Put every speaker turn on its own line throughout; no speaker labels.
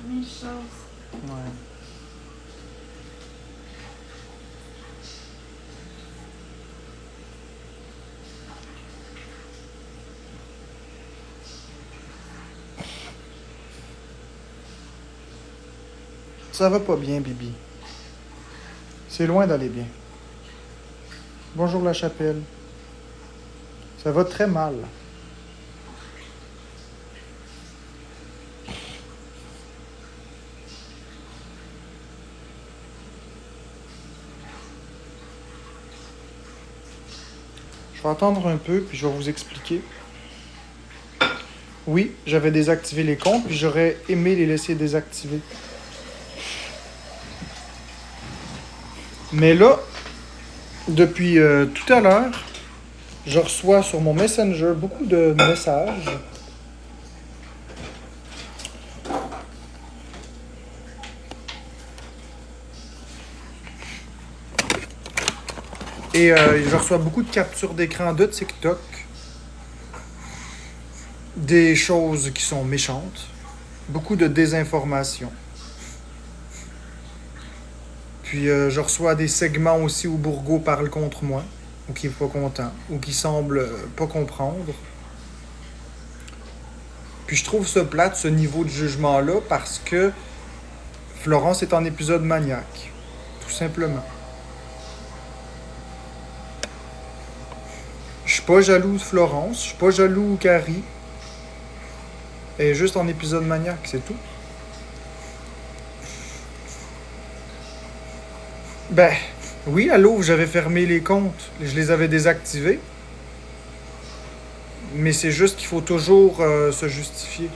mes choses.
Ouais. Ça va pas bien, Bibi. C'est loin d'aller bien. Bonjour la chapelle. Ça va très mal. Je vais attendre un peu, puis je vais vous expliquer. Oui, j'avais désactivé les comptes, puis j'aurais aimé les laisser désactivés. Mais là, depuis tout à l'heure, je reçois sur mon Messenger beaucoup de messages. Et je reçois beaucoup de captures d'écran de TikTok. Des choses qui sont méchantes. Beaucoup de désinformation. Puis je reçois des segments aussi où Bourgault parle contre moi, ou qui est pas content, ou qui semble pas comprendre. Puis je trouve ça plate, ce niveau de jugement-là, parce que Florence est en épisode maniaque. Tout simplement. Je suis pas jaloux de Florence, je suis pas jaloux de Carrie. Elle est juste en épisode maniaque, c'est tout. Ben, oui, à Louvre, j'avais fermé les comptes. Je les avais désactivés. Mais c'est juste qu'il faut toujours se justifier.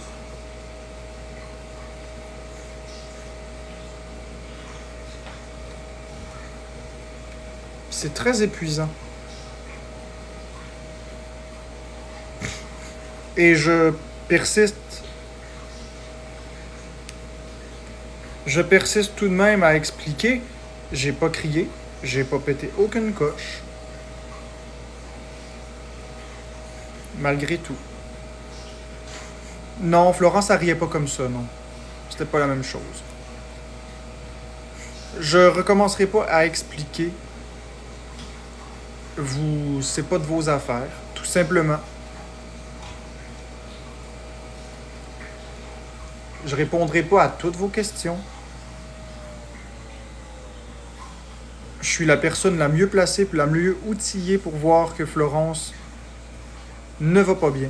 C'est très épuisant. Et je persiste. Je persiste tout de même à expliquer. J'ai pas crié, j'ai pas pété aucune coche. Malgré tout. Non, Florence, elle riait pas comme ça, non. C'était pas la même chose. Je recommencerai pas à expliquer. C'est pas de vos affaires, tout simplement. Je répondrai pas à toutes vos questions. Je suis la personne la mieux placée et la mieux outillée pour voir que Florence ne va pas bien.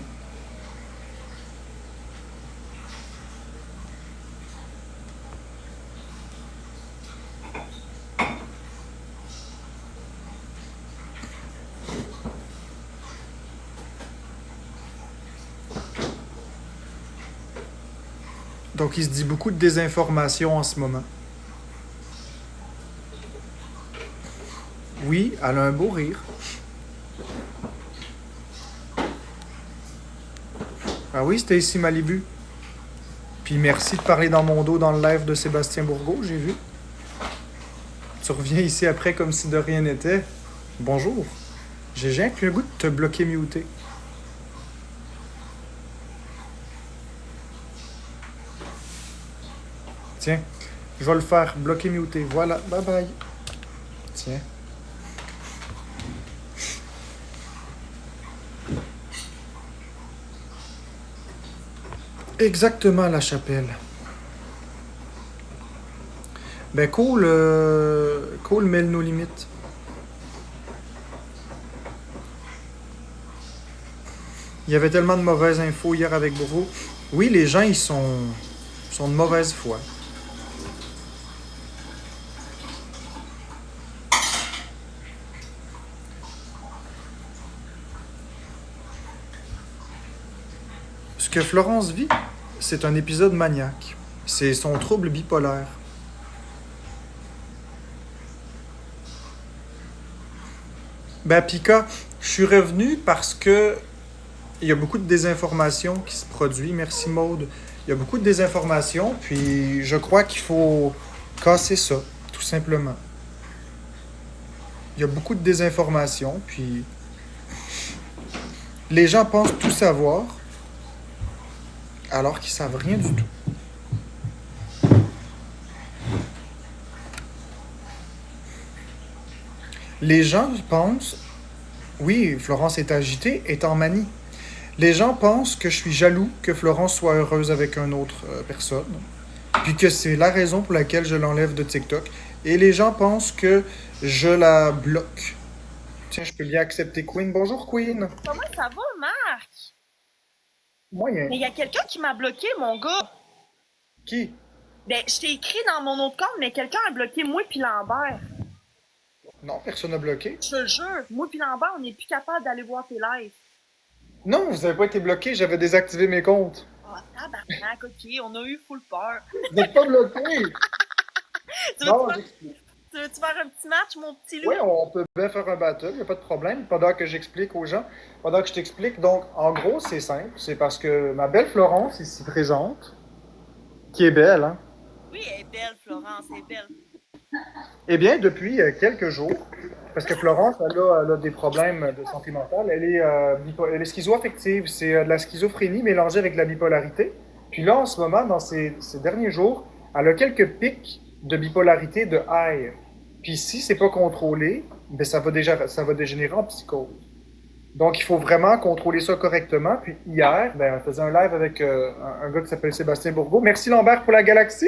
Donc il se dit beaucoup de désinformation en ce moment. Oui, elle a un beau rire. Ah oui, c'était ici Malibu. Puis merci de parler dans mon dos dans le live de Sébastien Bourgault, j'ai vu. Tu reviens ici après comme si de rien n'était. Bonjour. J'ai rien que le goût de te bloquer muté. Tiens, je vais le faire, bloquer muté. Voilà, bye bye. Tiens. Exactement, la chapelle. Ben cool, cool, mêle nos limites. Il y avait tellement de mauvaises infos hier avec Bourreau. Oui, les gens, ils sont de mauvaise foi. Ce que Florence vit, c'est un épisode maniaque. C'est son trouble bipolaire. Ben, Pika, je suis revenu parce que il y a beaucoup de désinformation qui se produit. Merci, Maude. Il y a beaucoup de désinformation, puis je crois qu'il faut casser ça, tout simplement. Il y a beaucoup de désinformation, puis les gens pensent tout savoir, alors qu'ils savent rien du tout. Les gens pensent, oui, Florence est agitée, est en manie. Les gens pensent que je suis jaloux que Florence soit heureuse avec une autre personne, puis que c'est la raison pour laquelle je l'enlève de TikTok. Et les gens pensent que je la bloque. Tiens, je peux bien accepter Queen. Bonjour Queen.
Comment ça va, Marc?
Moyen.
Mais il y a quelqu'un qui m'a bloqué, mon gars.
Qui?
Ben, je t'ai écrit dans mon autre compte, mais quelqu'un a bloqué moi puis Lambert.
Non, personne n'a bloqué.
Je te le jure, moi puis Lambert, on n'est plus capable d'aller voir tes lives.
Non, vous n'avez pas été bloqué, j'avais désactivé mes comptes.
Ah, tabarnak, ok, on a eu full peur.
Vous n'êtes pas bloqué.
Tu
Non,
veux-tu
j'explique.
faire un petit match, mon petit loup?
Oui, on peut bien faire un battle, il n'y a pas de problème. Pendant que j'explique aux gens, pendant que je t'explique, donc en gros, c'est simple. C'est parce que ma belle Florence, ici présente, qui est belle, hein?
Oui, elle est belle, Florence, elle est belle.
Eh bien, depuis quelques jours, parce que Florence, elle a des problèmes de santé mentale, elle est schizo-affective. C'est de la schizophrénie mélangée avec de la bipolarité. Puis là, en ce moment, dans ces derniers jours, elle a quelques pics de bipolarité de high. Puis si c'est pas contrôlé, ben ça va dégénérer en psychose. Donc, il faut vraiment contrôler ça correctement. Puis hier, ben, on faisait un live avec un gars qui s'appelle Sébastien Bourgault. Merci Lambert pour la galaxie!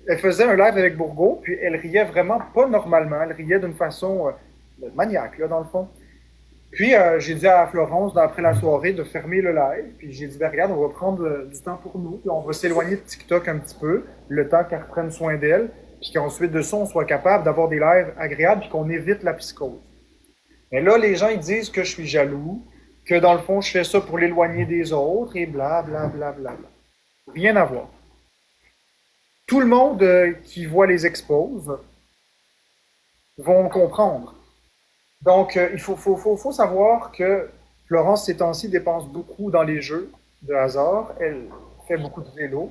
Elle faisait un live avec Bourgault, puis elle riait vraiment pas normalement. Elle riait d'une façon maniaque, là, dans le fond. Puis j'ai dit à Florence, après la soirée, de fermer le live. Puis j'ai dit, ben, regarde, on va prendre du temps pour nous, puis on va s'éloigner de TikTok un petit peu, le temps qu'elle reprenne soin d'elle, puis qu'ensuite de ça, on soit capable d'avoir des lives agréables, puis qu'on évite la psychose. Mais là, les gens, ils disent que je suis jaloux, que dans le fond, je fais ça pour l'éloigner des autres, et bla, bla, bla, bla, bla. Rien à voir. Tout le monde qui voit les exposes vont comprendre. Donc, il faut savoir que Florence, ces temps-ci, dépense beaucoup dans les jeux de hasard. Elle fait beaucoup de vélo.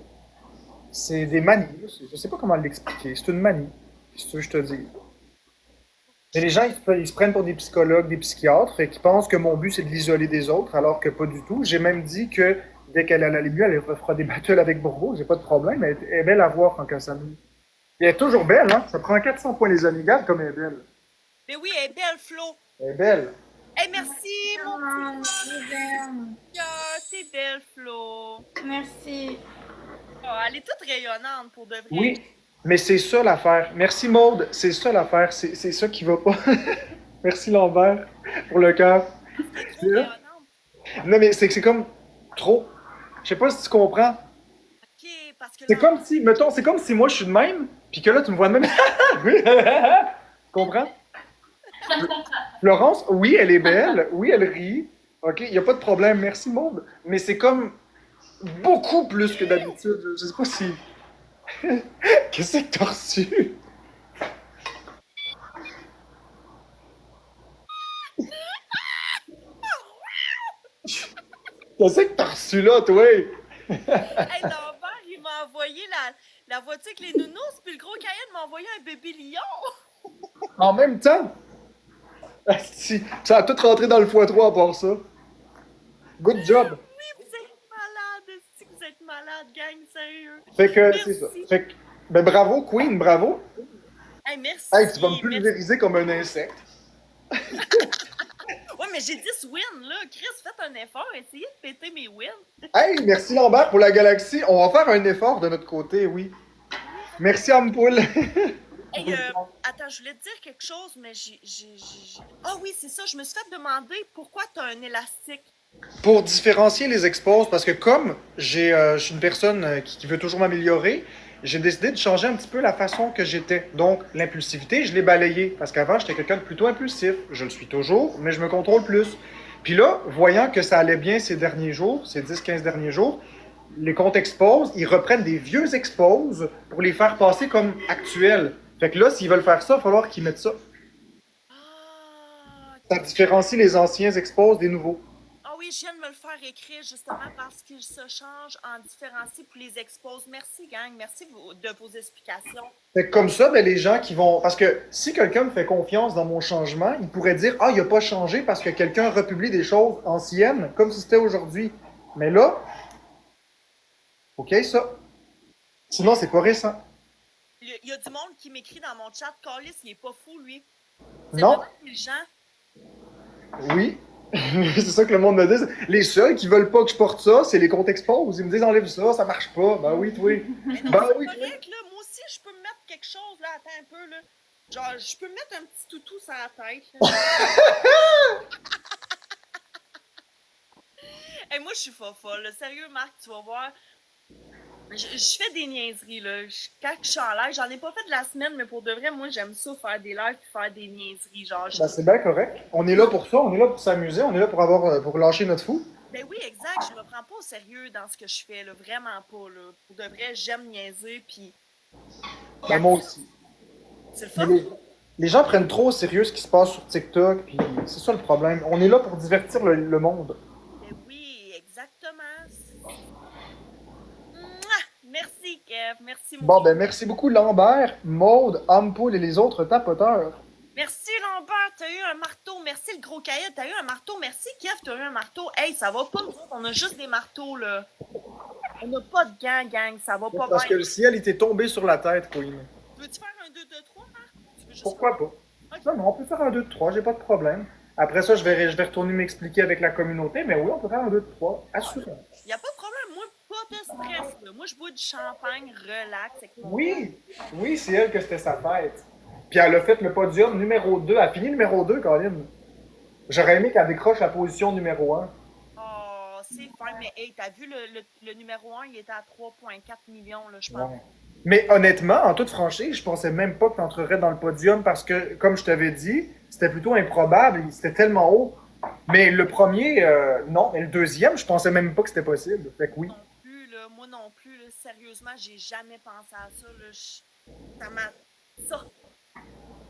C'est des manies. Je ne sais pas comment l'expliquer. C'est une manie. C'est ce que je te dis. Mais les gens, ils se prennent pour des psychologues, des psychiatres, et qui pensent que mon but, c'est de l'isoler des autres, alors que pas du tout. J'ai même dit que dès qu'elle allait mieux, elle fera des battles avec Bourbeau. J'ai pas de problème. Elle est belle à voir quand elle s'amuse. Et elle est toujours belle, hein? Ça prend 400 points les amigables comme elle est belle.
Mais oui, elle est belle, Flo.
Elle est belle.
Hey, merci, mon
Ah,
petit
je t'aime.
cœur. T'es belle, Flo.
Merci.
Oh, elle est toute rayonnante, pour de vrai.
Oui, mais c'est ça l'affaire. Merci Maude, c'est ça l'affaire. C'est ça qui va pas. Merci Lambert pour le cœur.
Elle est trop rayonnante.
Non, mais c'est comme trop. Je sais pas si tu comprends.
Ok, parce que
C'est
là,
comme si, mettons, c'est comme si moi je suis de même, puis que là tu me vois de même. Oui. Tu comprends? Florence, oui, elle est belle, oui, elle rit. OK, il n'y a pas de problème, merci Maude. Mais c'est comme beaucoup plus que d'habitude. Je sais pas si. Qu'est-ce que t'as reçu? Qu'est-ce que t'as reçu là, toi?
hey, Lambert, il m'a envoyé la voiture avec les nounous, puis le gros Caïn m'a envoyé un bébé lion.
En même temps? Si, ça a tout rentré dans le x3 à part ça. Good job.
Oui, vous êtes malade. Si vous êtes malade, gang, sérieux.
Fait que, c'est ça.
Merci.
Fait que, ben bravo, Queen, bravo.
Hey, merci.
Hey, tu vas me
merci.
pulvériser comme un insecte.
Ouais, mais j'ai 10 wins, là. Chris, faites un effort. Essayez de péter mes wins.
Hey, merci Lambert pour la galaxie. On va faire un effort de notre côté, oui. Merci Ampoule.
Hey, attends, je voulais te dire quelque chose, mais Ah oui, c'est ça. Je me suis fait demander pourquoi t'as un élastique.
Pour différencier les exposes, parce que comme je suis une personne qui veut toujours m'améliorer, j'ai décidé de changer un petit peu la façon que j'étais. Donc, l'impulsivité, je l'ai balayée. Parce qu'avant, j'étais quelqu'un de plutôt impulsif. Je le suis toujours, mais je me contrôle plus. Puis là, voyant que ça allait bien ces derniers jours, ces 10-15 derniers jours, les comptes exposes, ils reprennent des vieux exposes pour les faire passer comme actuels. Fait que là, s'ils veulent faire ça, il va falloir qu'ils mettent ça.
Ah,
Ça différencie les anciens exposes des nouveaux.
ah oui, je viens de me le faire écrire justement parce qu'il se change en différencier pour les exposes. Merci, gang. Merci de vos explications.
Fait que comme ça, ben, les gens qui vont. Parce que si quelqu'un me fait confiance dans mon changement, il pourrait dire ah, il n'a pas changé parce que quelqu'un republie des choses anciennes, comme si c'était aujourd'hui. Mais là, OK, ça. Sinon, c'est pas récent.
Il y a du monde qui m'écrit dans mon chat. Carlis, il est pas fou, lui. C'est
Non,
vraiment intelligent.
oui. C'est ça que le monde me dit. Les seuls qui veulent pas que je porte ça, c'est les comptes expose. Ils me disent enlève ça, ça marche pas. Ben oui, toi.
Mais non,
Ben
c'est
oui, toi.
correct, là. Moi aussi, je peux me mettre quelque chose, là. Attends un peu, là. Genre, je peux me mettre un petit toutou sur la tête. Hey, moi, je suis folle. Sérieux, Marc, tu vas voir. Je fais des niaiseries, là. Quand je suis en live, j'en ai pas fait de la semaine, mais pour de vrai, moi, j'aime ça, faire des lives et faire des niaiseries. Genre,
Ben, c'est bien correct. On est là pour ça, on est là pour s'amuser, on est là pour pour lâcher notre fou.
Ben oui, exact. Je me prends pas au sérieux dans ce que je fais, là. Vraiment pas, là. Pour de vrai, j'aime niaiser, puis
Ben, moi aussi.
c'est le
Mais
fun.
les gens prennent trop au sérieux ce qui se passe sur TikTok, puis c'est ça le problème. On est là pour divertir le monde.
Ben oui, exactement. Mouah! Merci, Kev. Merci, mon
Bon, ben merci beaucoup Lambert, Maude, Ampoule et les autres tapoteurs.
Merci Lambert, t'as eu un marteau. Merci le gros cahier, t'as eu un marteau. Merci Kev, t'as eu un marteau. Hey, ça va pas, nous autres, on a juste des marteaux, là. On n'a pas de gang, ça va pas
Parce que
bien.
le ciel était tombé sur la tête, Queen.
Veux-tu faire un 2-2-3, Marc? Tu veux juste
Pourquoi pas?
Ok.
Non, mais on peut faire un 2 de 3, j'ai pas de problème. Après ça, je vais retourner m'expliquer avec la communauté, mais oui, on peut faire un 2 de 3, assurément.
Y a pas de problème, moi, pas de stress, là. Moi, je bois du champagne, relax, avec mon...
Oui, oui, c'est elle que c'était sa fête. Puis elle a fait le podium numéro 2. Elle a fini numéro 2, Colin. J'aurais aimé qu'elle décroche la position numéro 1.
Oh, c'est fin, mais hey, t'as vu le numéro 1, il était à 3,4 millions, là, je pense.
Ouais. Mais honnêtement, en toute franchise, je pensais même pas que tu entrerais dans le podium parce que, comme je t'avais dit, c'était plutôt improbable. C'était tellement haut. Mais le premier, non. Mais le deuxième, je pensais même pas que c'était possible. Fait que oui.
Non plus, là, moi non plus, là, sérieusement, j'ai jamais pensé à ça, là. Ça m'a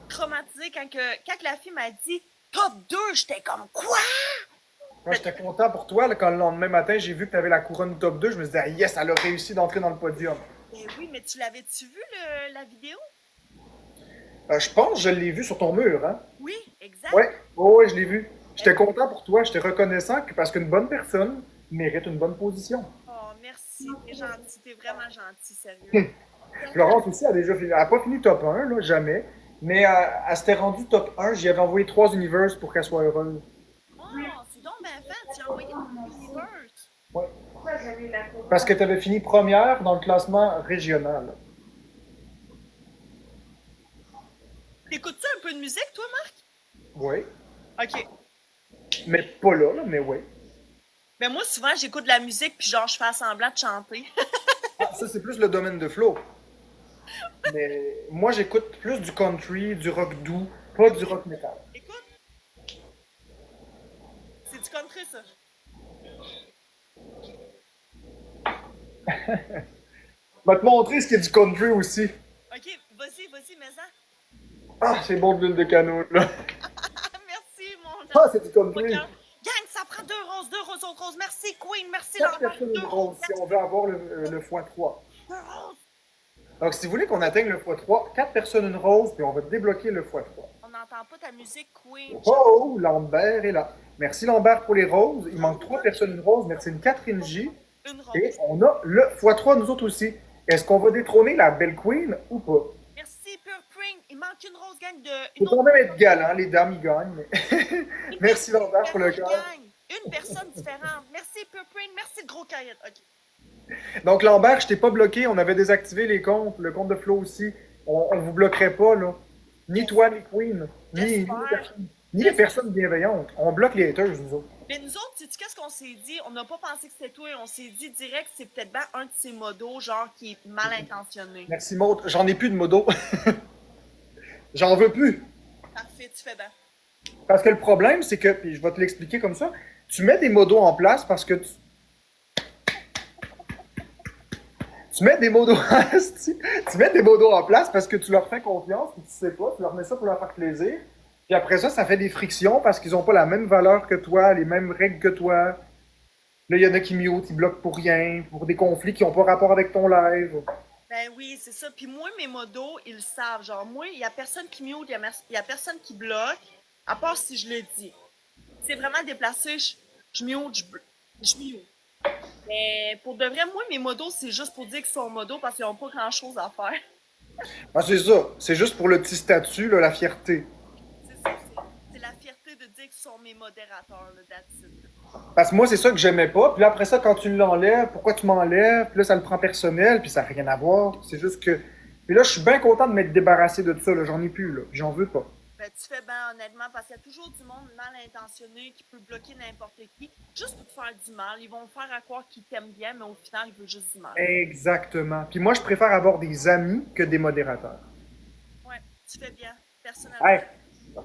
traumatisé quand la fille m'a dit top 2, j'étais comme quoi?
Moi, j'étais content pour toi là, quand le lendemain matin, j'ai vu que tu avais la couronne top 2. Je me suis dit, ah, yes, elle a réussi d'entrer dans le podium.
Ben oui, mais tu l'avais-tu vu, la vidéo?
Je pense que je l'ai vu sur ton mur, hein?
Oui, exact.
Ouais, oh, ouais, je l'ai vu. J'étais content pour toi, j'étais reconnaissant parce qu'une bonne personne mérite une bonne position.
Oh, merci, t'es gentil, t'es vraiment gentil, sérieux.
Florence aussi a déjà fini. Elle n'a pas fini top 1, là, jamais. Mais elle s'était rendue top 1. J'y avais envoyé 3 univers pour qu'elle soit heureuse.
Oh, c'est donc bien fait, tu as envoyé ton univers.
Ouais. Parce que tu avais fini première dans le classement régional.
T'écoutes-tu un peu de musique, toi, Marc?
Oui.
Ok.
Mais pas là, mais oui.
Ben moi, souvent, j'écoute de la musique, puis genre, je fais semblant de chanter.
Ah, ça, c'est plus le domaine de Flo. Mais moi, j'écoute plus du country, du rock doux, pas du rock metal.
Écoute, c'est du country, ça.
Je vais te montrer ce qui est du country aussi.
Ok, vas-y, mais ça.
Ah, c'est bon de l'huile de canot, là.
Merci, mon
Ah,
gentil.
c'est du country.
Gang, ça prend deux roses, autres roses. Merci, Queen, merci,
4
Lambert.
personnes
Deux
roses si on veut avoir le x3.
deux roses.
Donc, si vous voulez qu'on atteigne le x3, 4 personnes une rose, puis on va débloquer le x3.
On n'entend pas ta musique, Queen.
Oh, Lambert est là. Merci Lambert pour les roses. Il manque 3 personnes une rose. Merci une Catherine J.
Une rose.
Et on a le x3 nous autres aussi. Est-ce qu'on va détrôner la belle Queen ou pas?
Merci, Purpring. Il manque une rose, gang, de...
Il faut quand même être galant, les dames ils gagnent. Mais... Merci Lambert pour le cœur.
Une personne différente. Merci, Purpring. Merci, le gros cahier. Ok.
Donc Lambert, je t'ai pas bloqué. On avait désactivé les comptes. Le compte de Flo aussi. On vous bloquerait pas, là. Ni toi, ni Queen. Ni les personnes bienveillantes. On bloque les haters, nous autres.
Mais nous autres, sais-tu qu'est-ce qu'on s'est dit? On n'a pas pensé que c'était toi. On s'est dit direct que c'est peut-être bien un de ces modos, genre, qui est mal intentionné.
Merci Maud. J'en ai plus de modo. J'en veux plus.
Parfait, tu fais bien.
Parce que le problème, c'est que, puis je vais te l'expliquer comme ça, tu mets des modos en place parce que tu mets des modos tu mets des modos en place parce que tu leur fais confiance, puis tu sais pas, tu leur mets ça pour leur faire plaisir. Puis après ça, ça fait des frictions parce qu'ils n'ont pas la même valeur que toi, les mêmes règles que toi. Là, il y en a qui mute, ils bloquent pour rien, pour des conflits qui n'ont pas rapport avec ton live.
Ben oui, c'est ça. Puis moi, mes modos, ils le savent. Genre, moi, il n'y a personne qui mute, il y a personne qui bloque, à part si je le dis. C'est vraiment déplacé, je mute, je mute. Mais pour de vrai, moi, mes modos, c'est juste pour dire qu'ils sont modos parce qu'ils n'ont pas grand-chose à faire.
Ah, c'est ça. C'est juste pour le petit statut, là, la fierté.
de dire qu'ils sont mes modérateurs, là, that's it.
Parce que moi, c'est ça que j'aimais pas. Puis là, après ça, quand tu l'enlèves, pourquoi tu m'enlèves? Puis là, ça le prend personnel, puis ça n'a rien à voir. C'est juste que. Puis là, je suis bien content de m'être débarrassé de tout ça, là. J'en ai plus, là. J'en veux pas.
Ben, tu fais bien, honnêtement, parce qu'il y a toujours du monde mal intentionné qui peut bloquer n'importe qui, juste pour te faire du mal. Ils vont faire à croire qu'ils t'aiment bien, mais au final, ils veulent juste du mal.
Exactement. Puis moi, je préfère avoir des amis que des modérateurs.
Ouais, tu fais bien, personnellement.
Hey,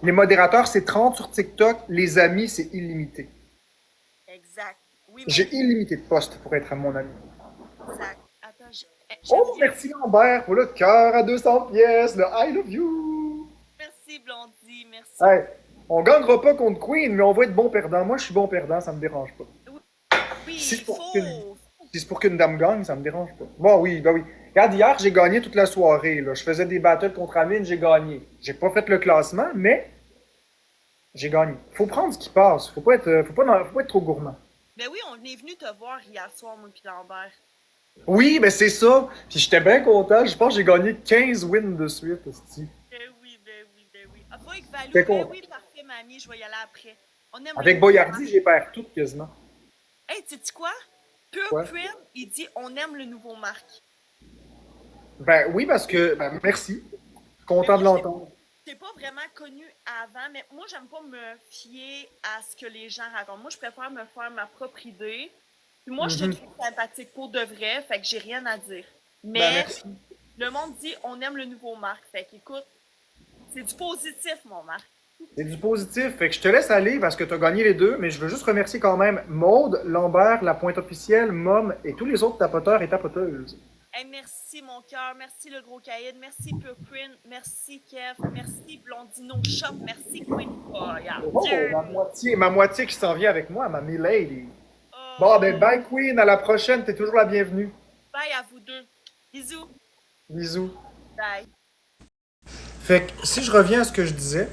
les modérateurs, c'est 30 sur TikTok. Les amis, c'est illimité.
Exact. Oui,
J'ai illimité de postes pour être mon ami.
exact. Attends,
Oh, merci Lambert pour le cœur à 200 pièces, le I love you.
Merci, Blondie, merci.
Hey, on gagnera pas contre Queen, mais on va être bon perdant. Moi, je suis bon perdant, ça me dérange pas.
Oui,
Si c'est
faut.
pour qu'une dame gagne, ça me dérange pas. Bon, oui, ben oui. Regarde, hier, j'ai gagné toute la soirée. Là. Je faisais des battles contre Amine, j'ai gagné. J'ai pas fait le classement, mais j'ai gagné. Faut prendre ce qui passe. Faut pas être trop gourmand.
Ben oui, on est venu te voir hier soir, moi et Lambert.
Oui, ben c'est ça. Puis j'étais bien content. Je pense que j'ai gagné 15 wins de suite, aussi.
Ben oui, ben oui, ben oui. Ah, pas avec Valou,
T'es
ben
content.
oui, parfait, mamie, je vais y aller après. On aime
Avec Boyardi, j'ai perdu tout quasiment.
Hey, tu sais quoi? Pure
Quoi?
Queen, il dit on aime le nouveau Marc.
Ben oui, parce que. Ben merci. Content de l'entendre.
Je t'ai pas vraiment connu avant, mais moi, j'aime pas me fier à ce que les gens racontent. Moi, je préfère me faire ma propre idée. Puis moi, je te trouve sympathique pour de vrai, fait que j'ai rien à dire. Mais
Ben merci.
le monde dit on aime le nouveau Marc. Fait qu'écoute, c'est du positif, mon Marc.
C'est du positif. Fait que je te laisse aller parce que tu as gagné les deux, mais je veux juste remercier quand même Maude, Lambert, La Pointe Officielle, Mom et tous les autres tapoteurs et tapoteuses.
Hey, merci, mon cœur. Merci, le gros caïd. Merci, Pure Queen. Merci, Kev. Merci, Blondino Shop. Merci, Queen Boy.
Oh, ma moitié qui s'en vient avec moi, ma milady.
Oh.
Bon, ben bye Queen, à la prochaine, t'es toujours la bienvenue.
Bye à vous deux. Bisous.
Bisous.
Bye.
Fait que si je reviens à ce que je disais,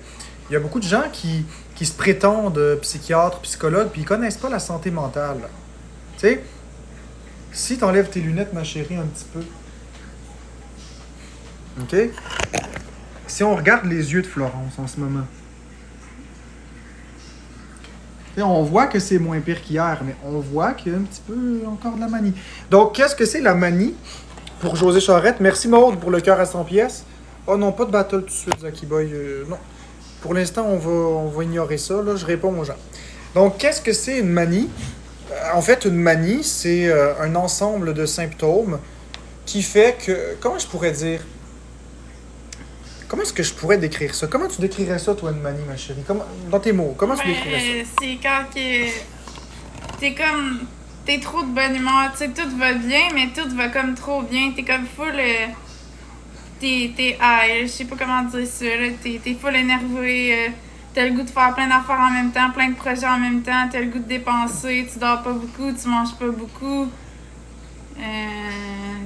il y a beaucoup de gens qui se prétendent psychiatres, psychologues, puis ils connaissent pas la santé mentale. Tu sais, si t'enlèves tes lunettes, ma chérie, un petit peu. OK? Si on regarde les yeux de Florence en ce moment, t'sais, on voit que c'est moins pire qu'hier, mais on voit qu'il y a un petit peu encore de la manie. Donc, qu'est-ce que c'est la manie pour José Charette? Merci Maude pour le cœur à 100 pièces. Oh non, pas de battle tout de suite, Zaki Boy. Non. Pour l'instant, on va ignorer ça. Là, je réponds aux gens. Donc, qu'est-ce que c'est une manie? En fait, une manie, c'est un ensemble de symptômes qui fait que... Comment je pourrais dire? Comment est-ce que je pourrais décrire ça? Comment tu décrirais ça, toi, une manie, ma chérie? Dans tes mots, comment tu décrirais ça?
C'est quand que t'es comme... T'es trop de bonne humeur. Tu sais, tout va bien, mais tout va comme trop bien. T'es comme full... T'es high, je sais pas comment dire ça, là. T'es full énervé. T'as le goût de faire plein d'affaires en même temps, plein de projets en même temps. T'as le goût de dépenser. Tu dors pas beaucoup, tu manges pas beaucoup.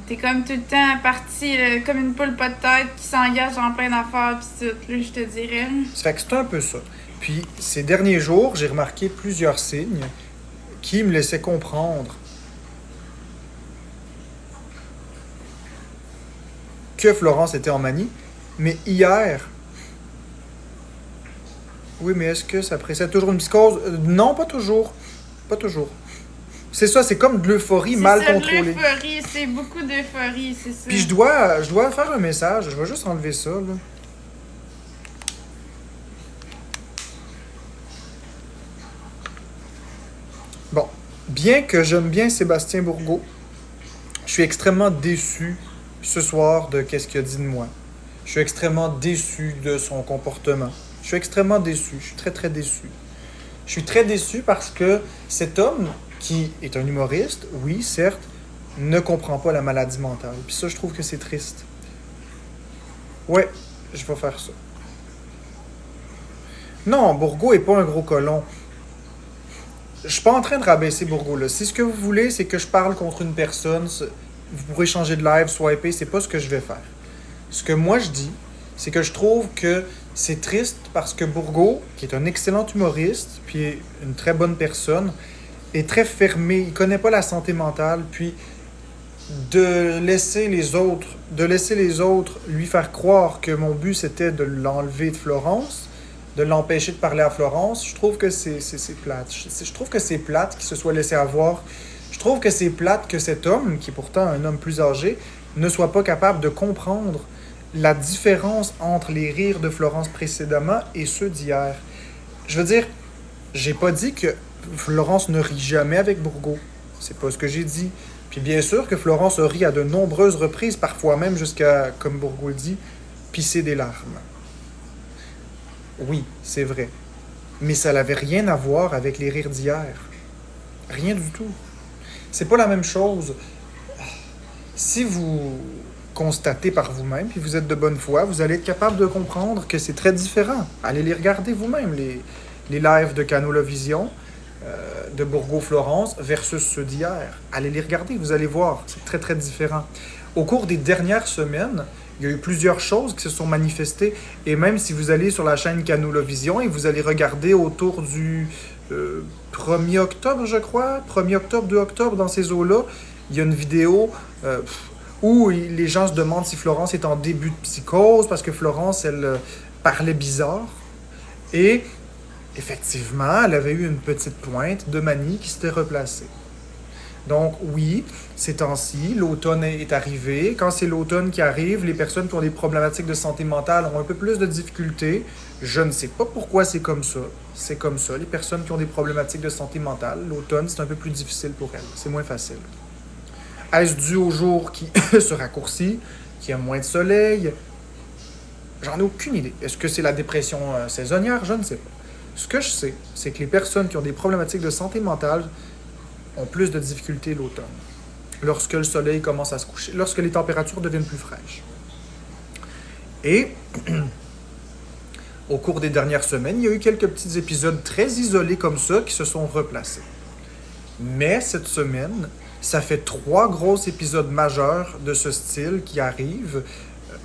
T'es comme tout le temps parti comme une poule pas de tête qui s'engage dans plein d'affaires pis tout, là, je te dirais.
Ça fait que c'est un peu ça. Puis, ces derniers jours, j'ai remarqué plusieurs signes qui me laissaient comprendre que Florence était en manie. Mais hier... Oui, mais est-ce que ça précède toujours une psychose? Non, pas toujours. Pas toujours. C'est ça, c'est comme de l'euphorie mal contrôlée.
C'est l'euphorie, c'est beaucoup d'euphorie, c'est ça.
Puis je dois faire un message, je vais juste enlever ça, là. Bon, bien que j'aime bien Sébastien Bourgault, je suis extrêmement déçu ce soir de qu'est-ce qu'il a dit de moi. Je suis extrêmement déçu de son comportement. Je suis extrêmement déçu, je suis très très déçu. Je suis très déçu parce que cet homme, qui est un humoriste, oui, certes, ne comprend pas la maladie mentale. Puis ça, je trouve que c'est triste. Ouais, je vais faire ça. Non, Bourgault est pas un gros colon. Je suis pas en train de rabaisser Bourgault, là. Si ce que vous voulez, c'est que je parle contre une personne, vous pourrez changer de live, swiper, c'est pas ce que je vais faire. Ce que moi je dis, c'est que je trouve que c'est triste parce que Bourgault, qui est un excellent humoriste, puis une très bonne personne, est très fermé, il connaît pas la santé mentale, puis de laisser les autres lui faire croire que mon but c'était de l'enlever de Florence, de l'empêcher de parler à Florence, je trouve que c'est plate. Je trouve que c'est plate qu'il se soit laissé avoir. Je trouve que c'est plate que cet homme, qui est pourtant un homme plus âgé, ne soit pas capable de comprendre la différence entre les rires de Florence précédemment et ceux d'hier. Je veux dire, j'ai pas dit que Florence ne rit jamais avec Bourgault. C'est pas ce que j'ai dit. Puis bien sûr que Florence a ri à de nombreuses reprises, parfois même jusqu'à, comme Bourgault le dit, pisser des larmes. Oui, c'est vrai. Mais ça n'avait rien à voir avec les rires d'hier. Rien du tout. C'est pas la même chose. Si vous constatez par vous-même, puis vous êtes de bonne foi, vous allez être capable de comprendre que c'est très différent. Allez les regarder vous-même, les lives de Canolavision, de Bourgault-Florence versus ceux d'hier. Allez les regarder, vous allez voir, c'est très très différent. Au cours des dernières semaines, il y a eu plusieurs choses qui se sont manifestées, et même si vous allez sur la chaîne Canolavision et vous allez regarder autour du 1er octobre, je crois, 1er octobre, 2 octobre, dans ces eaux-là, il y a une vidéo où les gens se demandent si Florence est en début de psychose, parce que Florence, elle parlait bizarre, et effectivement, elle avait eu une petite pointe de manie qui s'était replacée. Donc oui, ces temps-ci, l'automne est arrivé. Quand c'est l'automne qui arrive, les personnes qui ont des problématiques de santé mentale ont un peu plus de difficultés. Je ne sais pas pourquoi c'est comme ça. C'est comme ça. Les personnes qui ont des problématiques de santé mentale, l'automne, c'est un peu plus difficile pour elles. C'est moins facile. Est-ce dû au jour qui se raccourcit, qu'il y a moins de soleil? J'en ai aucune idée. Est-ce que c'est la dépression saisonnière? Je ne sais pas. Ce que je sais, c'est que les personnes qui ont des problématiques de santé mentale ont plus de difficultés l'automne, lorsque le soleil commence à se coucher, lorsque les températures deviennent plus fraîches. Et au cours des dernières semaines, il y a eu quelques petits épisodes très isolés comme ça qui se sont replacés. Mais cette semaine, ça fait 3 gros épisodes majeurs de ce style qui arrivent,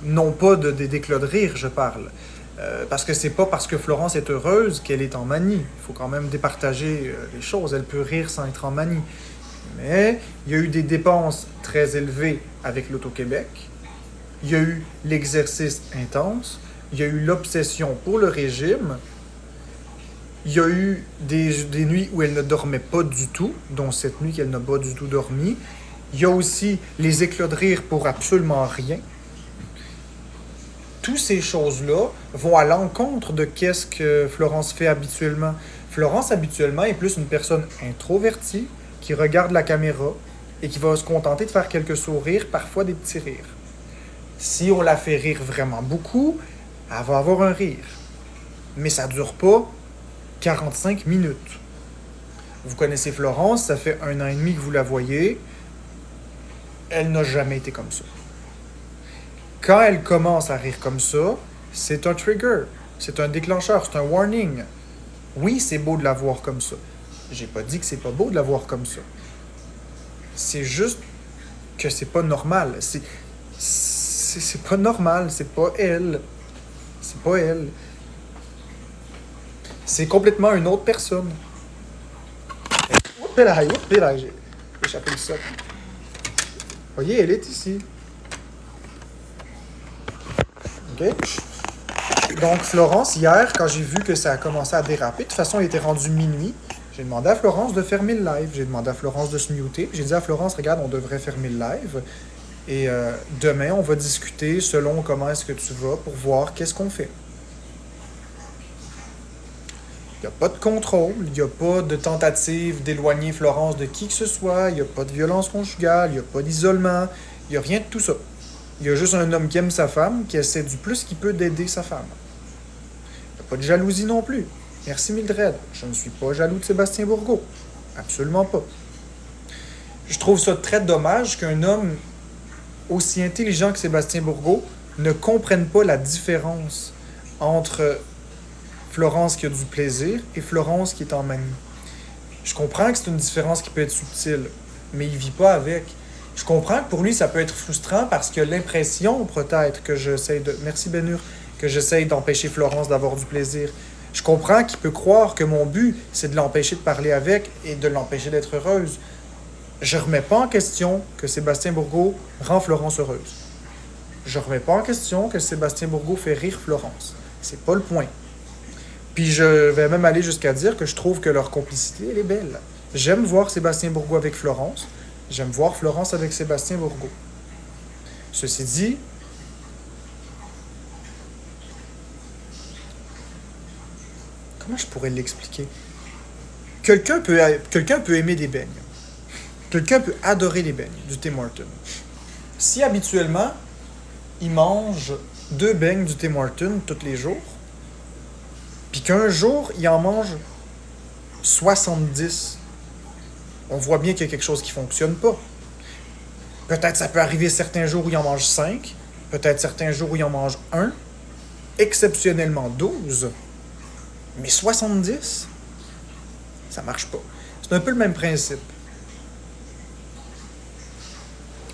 non pas des d'éclats de rire, je parle. Parce que c'est pas parce que Florence est heureuse qu'elle est en manie. Il faut quand même départager les choses. Elle peut rire sans être en manie. Mais il y a eu des dépenses très élevées avec l'Auto-Québec. Il y a eu l'exercice intense. Il y a eu l'obsession pour le régime. Il y a eu des nuits où elle ne dormait pas du tout, dont cette nuit qu'elle n'a pas du tout dormi. Il y a aussi les éclats de rire pour absolument rien. Toutes ces choses-là vont à l'encontre de qu'est-ce que Florence fait habituellement. Florence, habituellement, est plus une personne introvertie qui regarde la caméra et qui va se contenter de faire quelques sourires, parfois des petits rires. Si on la fait rire vraiment beaucoup, elle va avoir un rire. Mais ça ne dure pas 45 minutes. Vous connaissez Florence, ça fait 1 an et demi que vous la voyez. Elle n'a jamais été comme ça. Quand elle commence à rire comme ça, c'est un trigger, c'est un déclencheur, c'est un warning. Oui, c'est beau de la voir comme ça. J'ai pas dit que c'est pas beau de la voir comme ça. C'est juste que c'est pas normal. C'est pas normal, c'est pas elle. C'est pas elle. C'est complètement une autre personne. Oups là, j'ai échappé le socle. Voyez, elle est ici. Donc, Florence, hier, quand j'ai vu que ça a commencé à déraper, de toute façon, il était rendu minuit, j'ai demandé à Florence de fermer le live. J'ai demandé à Florence de se muter. J'ai dit à Florence, regarde, on devrait fermer le live. Et demain, on va discuter selon comment est-ce que tu vas pour voir qu'est-ce qu'on fait. Il n'y a pas de contrôle, il n'y a pas de tentative d'éloigner Florence de qui que ce soit, il n'y a pas de violence conjugale, il n'y a pas d'isolement, il n'y a rien de tout ça. Il y a juste un homme qui aime sa femme, qui essaie du plus qu'il peut d'aider sa femme. Il n'y a pas de jalousie non plus. Merci Mildred, je ne suis pas jaloux de Sébastien Bourgault. Absolument pas. Je trouve ça très dommage qu'un homme aussi intelligent que Sébastien Bourgault ne comprenne pas la différence entre Florence qui a du plaisir et Florence qui est en manie. Je comprends que c'est une différence qui peut être subtile, mais il ne vit pas avec. Je comprends que pour lui, ça peut être frustrant parce qu'il a l'impression, peut-être, que j'essaie de... Merci Bénur, que j'essaie d'empêcher Florence d'avoir du plaisir. Je comprends qu'il peut croire que mon but, c'est de l'empêcher de parler avec et de l'empêcher d'être heureuse. Je ne remets pas en question que Sébastien Bourgault rend Florence heureuse. Je ne remets pas en question que Sébastien Bourgault fait rire Florence. C'est pas le point. Puis je vais même aller jusqu'à dire que je trouve que leur complicité, elle est belle. J'aime voir Sébastien Bourgault avec Florence. J'aime voir Florence avec Sébastien Bourgault. Ceci dit, comment je pourrais l'expliquer? Quelqu'un peut aimer des beignes. Quelqu'un peut adorer les beignes du Tim Hortons. Si habituellement, il mange 2 beignes du Tim Hortons tous les jours, puis qu'un jour, il en mange 70, on voit bien qu'il y a quelque chose qui ne fonctionne pas. Peut-être ça peut arriver certains jours où il en mange 5, peut-être certains jours où il en mange 1, exceptionnellement 12, mais 70, ça marche pas. C'est un peu le même principe.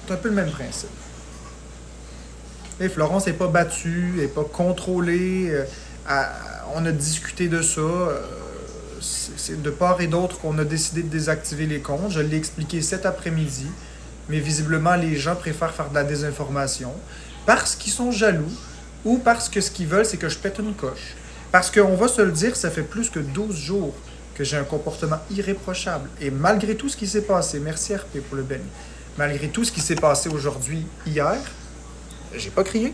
C'est un peu le même principe. Et Florence n'est pas battue, elle n'est pas contrôlée. On a discuté de ça. C'est de part et d'autre qu'on a décidé de désactiver les comptes. Je l'ai expliqué cet après-midi. Mais visiblement, les gens préfèrent faire de la désinformation parce qu'ils sont jaloux ou parce que ce qu'ils veulent, c'est que je pète une coche. Parce qu'on va se le dire, ça fait plus que 12 jours que j'ai un comportement irréprochable. Et malgré tout ce qui s'est passé, merci RP pour le béni, malgré tout ce qui s'est passé aujourd'hui, hier, j'ai pas crié.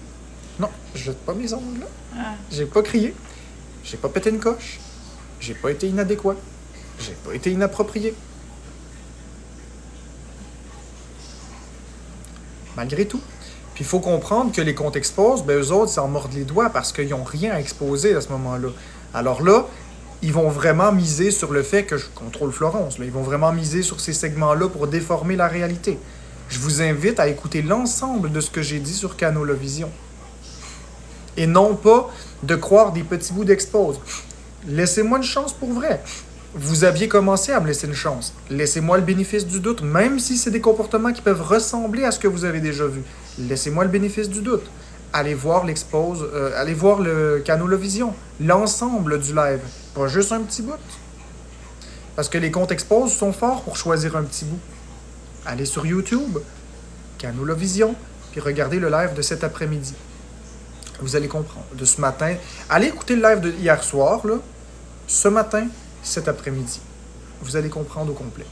Non, je jette pas mes ongles là.
Ah.
J'ai pas crié. J'ai pas pété une coche. J'ai pas été inadéquat. J'ai pas été inapproprié. Malgré tout. Puis il faut comprendre que les comptes exposent, ben eux autres s'en mordent les doigts parce qu'ils n'ont rien à exposer à ce moment-là. Alors là, ils vont vraiment miser sur le fait que je contrôle Florence. Là. Ils vont vraiment miser sur ces segments-là pour déformer la réalité. Je vous invite à écouter l'ensemble de ce que j'ai dit sur Canolavision. Et non pas de croire des petits bouts d'expose. Laissez-moi une chance pour vrai. Vous aviez commencé à me laisser une chance. Laissez-moi le bénéfice du doute, même si c'est des comportements qui peuvent ressembler à ce que vous avez déjà vu. Laissez-moi le bénéfice du doute. Allez voir l'expose, allez voir le Canolavision, l'ensemble du live, pas juste un petit bout. Parce que les comptes expose sont forts pour choisir un petit bout. Allez sur YouTube, Canolavision, puis regardez le live de cet après-midi. Vous allez comprendre. De ce matin, allez écouter le live de hier soir, là, ce matin, cet après-midi. Vous allez comprendre au complet.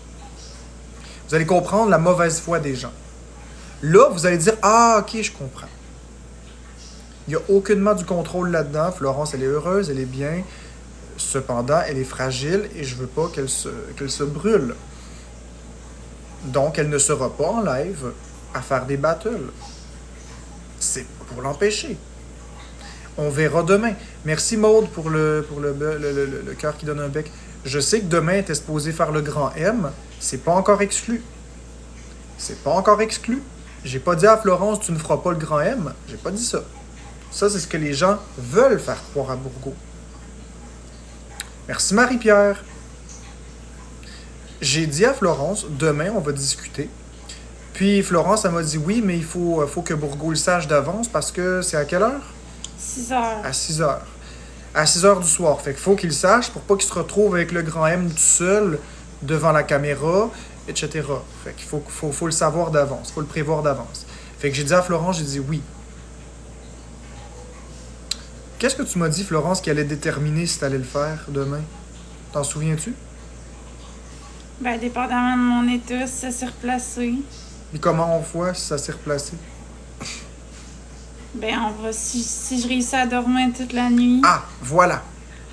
Vous allez comprendre la mauvaise foi des gens. Là, vous allez dire « Ah, ok, je comprends. » Il n'y a aucunement du contrôle là-dedans. Florence, elle est heureuse, elle est bien. Cependant, elle est fragile et je veux pas qu'elle se brûle. Donc, elle ne sera pas en live à faire des battles. C'est pour l'empêcher. On verra demain. Merci Maude pour le cœur qui donne un bec. Je sais que demain était supposé faire le grand M. C'est pas encore exclu. C'est pas encore exclu. J'ai pas dit à Florence, tu ne feras pas le grand M. J'ai pas dit ça. Ça, c'est ce que les gens veulent faire croire à Bourgault. Merci Marie-Pierre. J'ai dit à Florence, demain, on va discuter. Puis Florence, elle m'a dit oui, mais il faut que Bourgault le sache d'avance parce que c'est à quelle heure?
6 heures.
À 6 heures. À 6 heures du soir. Fait qu'il faut qu'il le sache pour pas qu'il se retrouve avec le grand M tout seul devant la caméra, etc. Fait qu'il faut le savoir d'avance. Faut le prévoir d'avance. Fait que j'ai dit à Florence, j'ai dit oui. Qu'est-ce que tu m'as dit, Florence, qui allait déterminer si tu allais le faire demain? T'en souviens-tu?
Ben, dépendamment de mon état, si ça s'est replacé.
Et comment on voit si ça s'est replacé?
Ben, on va. Si je réussis à dormir toute la nuit.
Ah, voilà.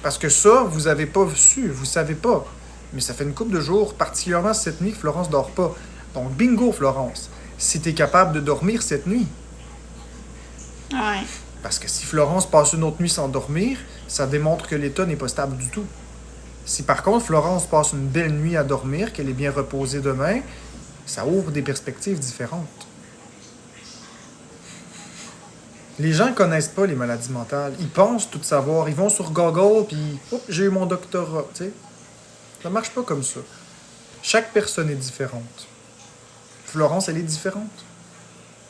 Parce que ça, vous avez pas su, vous savez pas. Mais ça fait une couple de jours, particulièrement cette nuit, que Florence dort pas. Donc, bingo, Florence. Si t'es capable de dormir cette nuit.
Ouais.
Parce que si Florence passe une autre nuit sans dormir, ça démontre que l'état n'est pas stable du tout. Si par contre Florence passe une belle nuit à dormir, qu'elle est bien reposée demain, ça ouvre des perspectives différentes. Les gens ne connaissent pas les maladies mentales. Ils pensent tout savoir. Ils vont sur Google, puis « Oh, j'ai eu mon doctorat. » Tu sais, ça marche pas comme ça. Chaque personne est différente. Florence, elle est différente.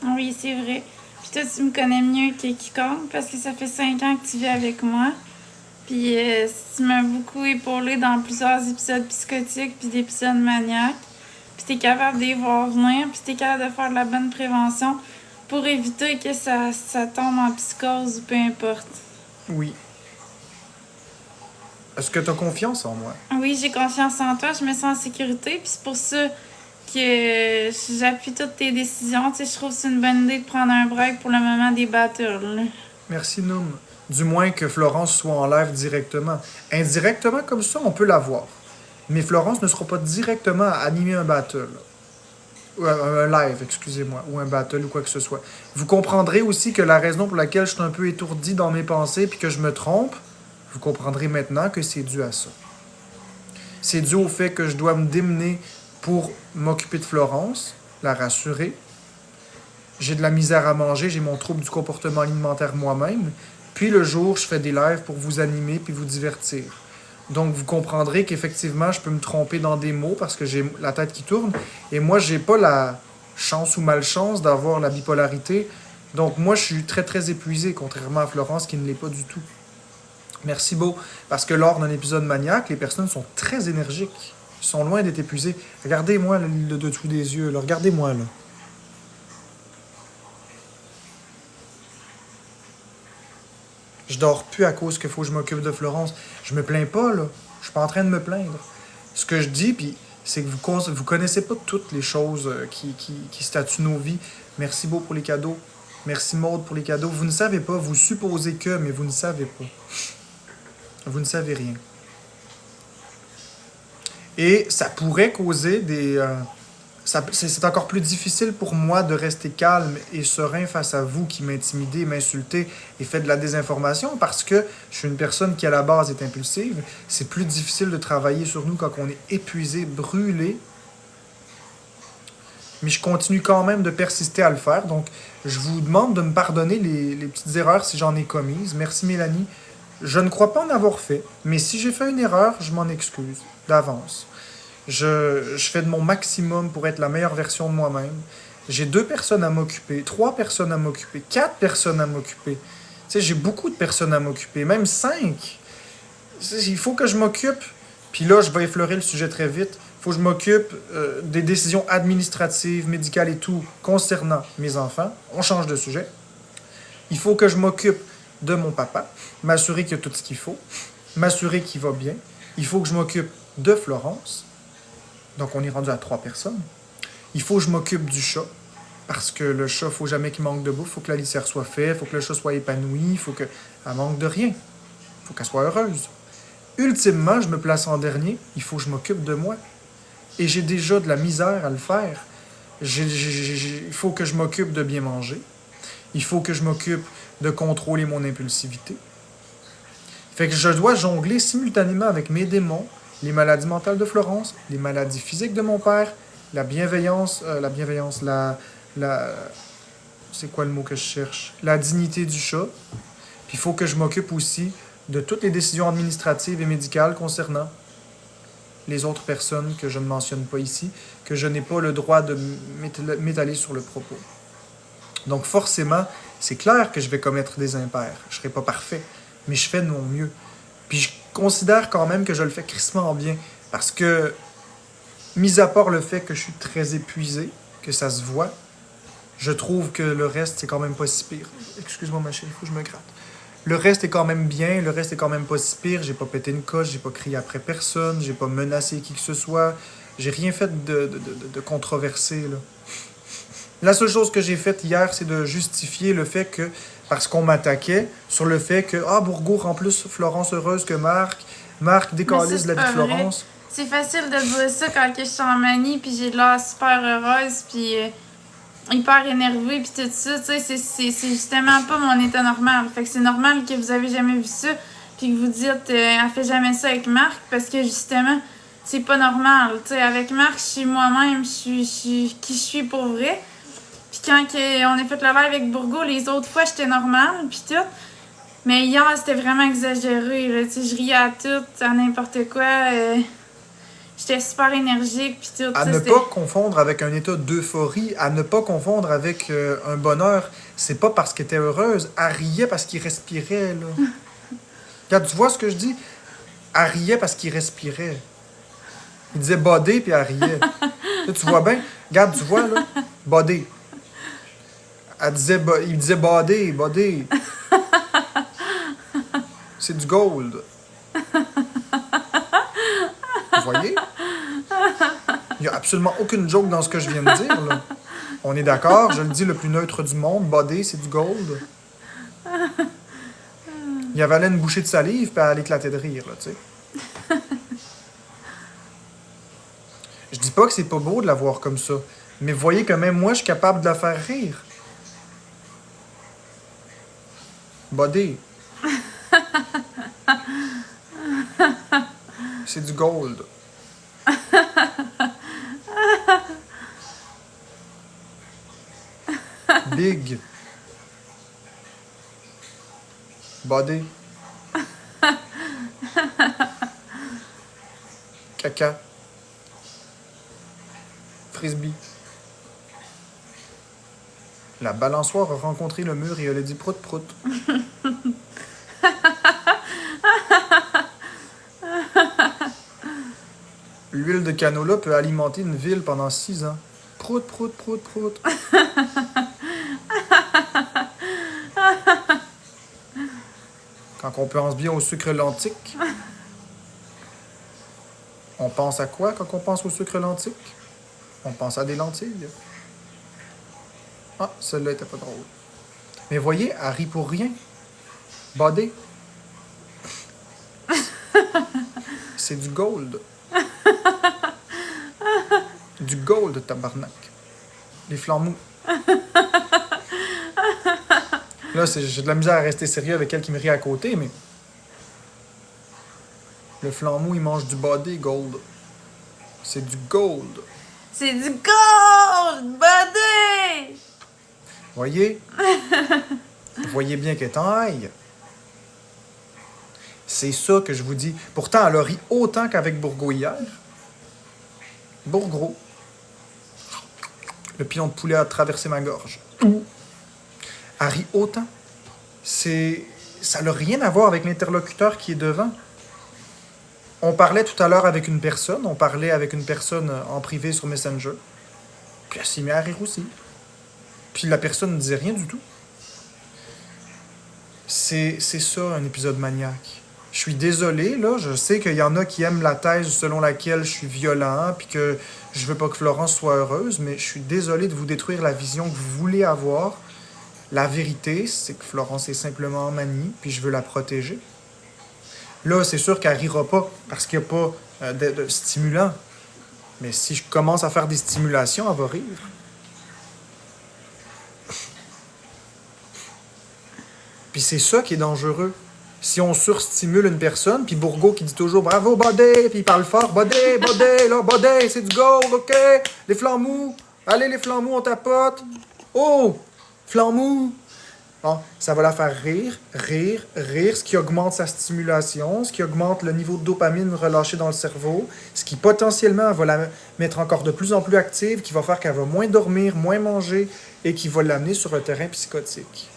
Oui, c'est vrai. Puis toi, tu me connais mieux que quiconque parce que ça fait 5 ans que tu vis avec moi. Puis tu m'as beaucoup épaulé dans plusieurs épisodes psychotiques puis d'épisodes maniaques. Puis t'es capable de les voir venir, puis t'es capable de faire de la bonne prévention pour éviter que ça tombe en psychose ou peu importe.
Oui. Est-ce que tu as confiance en moi?
Oui, j'ai confiance en toi, je me sens en sécurité, puis c'est pour ça que j'appuie toutes tes décisions. Tu sais, je trouve que c'est une bonne idée de prendre un break pour le moment des battles. Là.
Merci, Noom. Du moins que Florence soit en live directement. Indirectement, comme ça, on peut la voir. Mais Florence ne sera pas directement à animer un battle. Un live, excusez-moi, ou un battle ou quoi que ce soit. Vous comprendrez aussi que la raison pour laquelle je suis un peu étourdi dans mes pensées puis que je me trompe, vous comprendrez maintenant que c'est dû à ça. C'est dû au fait que je dois me démener pour m'occuper de Florence, la rassurer. J'ai de la misère à manger, j'ai mon trouble du comportement alimentaire moi-même. Puis le jour, je fais des lives pour vous animer puis vous divertir. Donc, vous comprendrez qu'effectivement, je peux me tromper dans des mots parce que j'ai la tête qui tourne. Et moi, j'ai pas la chance ou malchance d'avoir la bipolarité. Donc, moi, je suis très, très épuisé, contrairement à Florence qui ne l'est pas du tout. Merci, Beau. Parce que lors d'un épisode maniaque, les personnes sont très énergiques. Ils sont loin d'être épuisés. Regardez-moi le dessous des yeux. Là. Regardez-moi, là. Je dors plus à cause qu'il faut que je m'occupe de Florence. Je me plains pas, là. Je suis pas en train de me plaindre. Ce que je dis, puis c'est que vous connaissez pas toutes les choses qui statuent nos vies. Merci Beau pour les cadeaux. Merci Maude pour les cadeaux. Vous ne savez pas, vous supposez que, mais vous ne savez pas. Vous ne savez rien. Et ça pourrait causer des... c'est encore plus difficile pour moi de rester calme et serein face à vous qui m'intimidez, m'insultez et faites de la désinformation parce que je suis une personne qui à la base est impulsive. C'est plus difficile de travailler sur nous quand on est épuisé, brûlé. Mais je continue quand même de persister à le faire. Donc, je vous demande de me pardonner les petites erreurs si j'en ai commises. Merci Mélanie. Je ne crois pas en avoir fait, mais si j'ai fait une erreur, je m'en excuse d'avance. Je fais de mon maximum pour être la meilleure version de moi-même. J'ai 2 personnes à m'occuper, 3 personnes à m'occuper, 4 personnes à m'occuper. Tu sais, j'ai beaucoup de personnes à m'occuper, même 5. Il faut que je m'occupe, puis là, je vais effleurer le sujet très vite. Il faut que je m'occupe des décisions administratives, médicales et tout concernant mes enfants. On change de sujet. Il faut que je m'occupe de mon papa, m'assurer qu'il y a tout ce qu'il faut, m'assurer qu'il va bien. Il faut que je m'occupe de Florence. Donc, on est rendu à 3 personnes. Il faut que je m'occupe du chat, parce que le chat, il ne faut jamais qu'il manque de bouffe. Il faut que la litière soit faite, il faut que le chat soit épanoui, il faut qu'elle manque de rien. Il faut qu'elle soit heureuse. Ultimement, je me place en dernier, il faut que je m'occupe de moi. Et j'ai déjà de la misère à le faire. Il faut que je m'occupe de bien manger. Il faut que je m'occupe de contrôler mon impulsivité. Fait que je dois jongler simultanément avec mes démons, les maladies mentales de Florence, les maladies physiques de mon père, la bienveillance, c'est quoi le mot que je cherche? La dignité du chat. Puis il faut que je m'occupe aussi de toutes les décisions administratives et médicales concernant les autres personnes que je ne mentionne pas ici, que je n'ai pas le droit de m'étaler sur le propos. Donc forcément, c'est clair que je vais commettre des impairs. Je ne serai pas parfait, mais je fais de mon mieux. Puis je considère quand même que je le fais crissement bien, parce que, mis à part le fait que je suis très épuisé, que ça se voit, je trouve que le reste, c'est quand même pas si pire. Excuse-moi ma chérie, il faut que je me gratte. Le reste est quand même bien, le reste est quand même pas si pire. J'ai pas pété une coche, j'ai pas crié après personne, j'ai pas menacé qui que ce soit. J'ai rien fait de controversé, là. La seule chose que j'ai faite hier, c'est de justifier le fait que, parce qu'on m'attaquait, sur le fait que, Bourgault rend plus Florence heureuse que Marc. Marc décalise la vie de Florence.
C'est facile de dire ça quand je suis en manie, puis j'ai de l'air super heureuse, puis hyper énervée, puis tout ça. Tu sais, c'est justement pas mon état normal. Fait que c'est normal que vous avez jamais vu ça, puis que vous dites, elle fait jamais ça avec Marc, parce que justement, c'est pas normal. Tu sais, avec Marc, je suis moi-même, je suis qui je suis pour vrai. Puis quand on a fait le live avec Bourgault, les autres fois, j'étais normale, puis tout. Mais hier, c'était vraiment exagéré. Là. Je riais à tout, à n'importe quoi. J'étais super énergique, puis tout.
À ne pas confondre avec un état d'euphorie, à ne pas confondre avec un bonheur. C'est pas parce qu'elle était heureuse. Elle riait parce qu'il respirait, là. Regarde, tu vois ce que je dis? Elle riait parce qu'il respirait. Il disait « bodé », puis elle riait. Là, tu vois bien? Regarde, tu vois, là? « Bodé ». Il disait bodé, bodé. C'est du gold. voyez? Il n'y a absolument aucune joke dans ce que je viens de dire, là. On est d'accord, je le dis le plus neutre du monde, body, c'est du gold. Il avalait une bouchée de salive, puis elle éclatait de rire, là, tu sais. Je dis pas que c'est pas beau de la voir comme ça, mais voyez que même moi, je suis capable de la faire rire. Body. C'est du gold. Big. Body. Caca. Frisbee. La balançoire a rencontré le mur et elle a dit prout prout. L'huile de canola peut alimenter une ville pendant 6 ans. Prout prout prout prout. Quand on pense bien au sucre lentique, on pense à quoi quand on pense au sucre lentique? On pense à des lentilles. Ah, celle-là était pas drôle. Mais voyez, elle rit pour rien. Body. C'est du gold. Du gold, tabarnak. Les flancs mous. Là, j'ai de la misère à rester sérieux avec elle qui me rit à côté, mais... Le flanc mou, il mange du body gold. C'est du gold.
C'est du gold, buddy!
Voyez? Voyez bien qu'elle est en haille. C'est ça que je vous dis. Pourtant, elle a ri autant qu'avec Bourgo hier. Bourgros. Le pilon de poulet a traversé ma gorge. Elle rit autant. Ça n'a rien à voir avec l'interlocuteur qui est devant. On parlait tout à l'heure avec une personne. On parlait avec une personne en privé sur Messenger. Puis elle s'est mise à rire aussi. Puis la personne ne disait rien du tout. C'est ça, un épisode maniaque. Je suis désolé, là. Je sais qu'il y en a qui aiment la thèse selon laquelle je suis violent, puis que je veux pas que Florence soit heureuse, mais je suis désolé de vous détruire la vision que vous voulez avoir. La vérité, c'est que Florence est simplement en manie, puis je veux la protéger. Là, c'est sûr qu'elle rira pas, parce qu'il n'y a pas de stimulant. Mais si je commence à faire des stimulations, elle va rire. Puis c'est ça qui est dangereux. Si on surstimule une personne, puis Bourgo qui dit toujours « Bravo, Body », puis il parle fort « Body, Body, là, Body, c'est du gold, OK? Les flancs mous, allez les flancs mous, on tapote. Oh, flancs mous. » Bon, ça va la faire rire, rire, rire, ce qui augmente sa stimulation, ce qui augmente le niveau de dopamine relâché dans le cerveau, ce qui potentiellement va la mettre encore de plus en plus active, qui va faire qu'elle va moins dormir, moins manger, et qui va l'amener sur le terrain psychotique.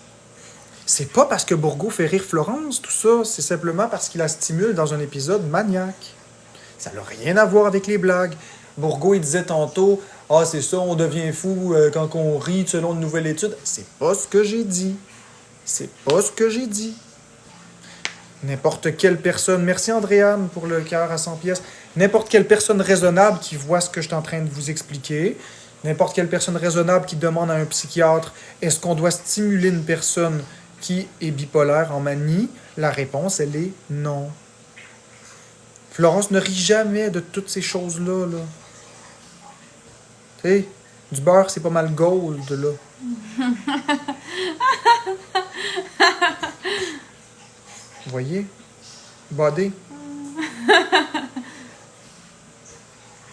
C'est pas parce que Bourgo fait rire Florence, tout ça. C'est simplement parce qu'il la stimule dans un épisode maniaque. Ça n'a rien à voir avec les blagues. Bourgo, il disait tantôt « Ah, c'est ça, on devient fou quand on rit selon une nouvelle étude. » C'est pas ce que j'ai dit. C'est pas ce que j'ai dit. N'importe quelle personne... Merci, Andréane, pour le cœur à 100 pièces. N'importe quelle personne raisonnable qui voit ce que je suis en train de vous expliquer, n'importe quelle personne raisonnable qui demande à un psychiatre « Est-ce qu'on doit stimuler une personne qui est bipolaire en manie? » La réponse, elle est non. Florence ne rit jamais de toutes ces choses-là, là. Tu sais, du beurre, c'est pas mal gold, là. Vous voyez? Body.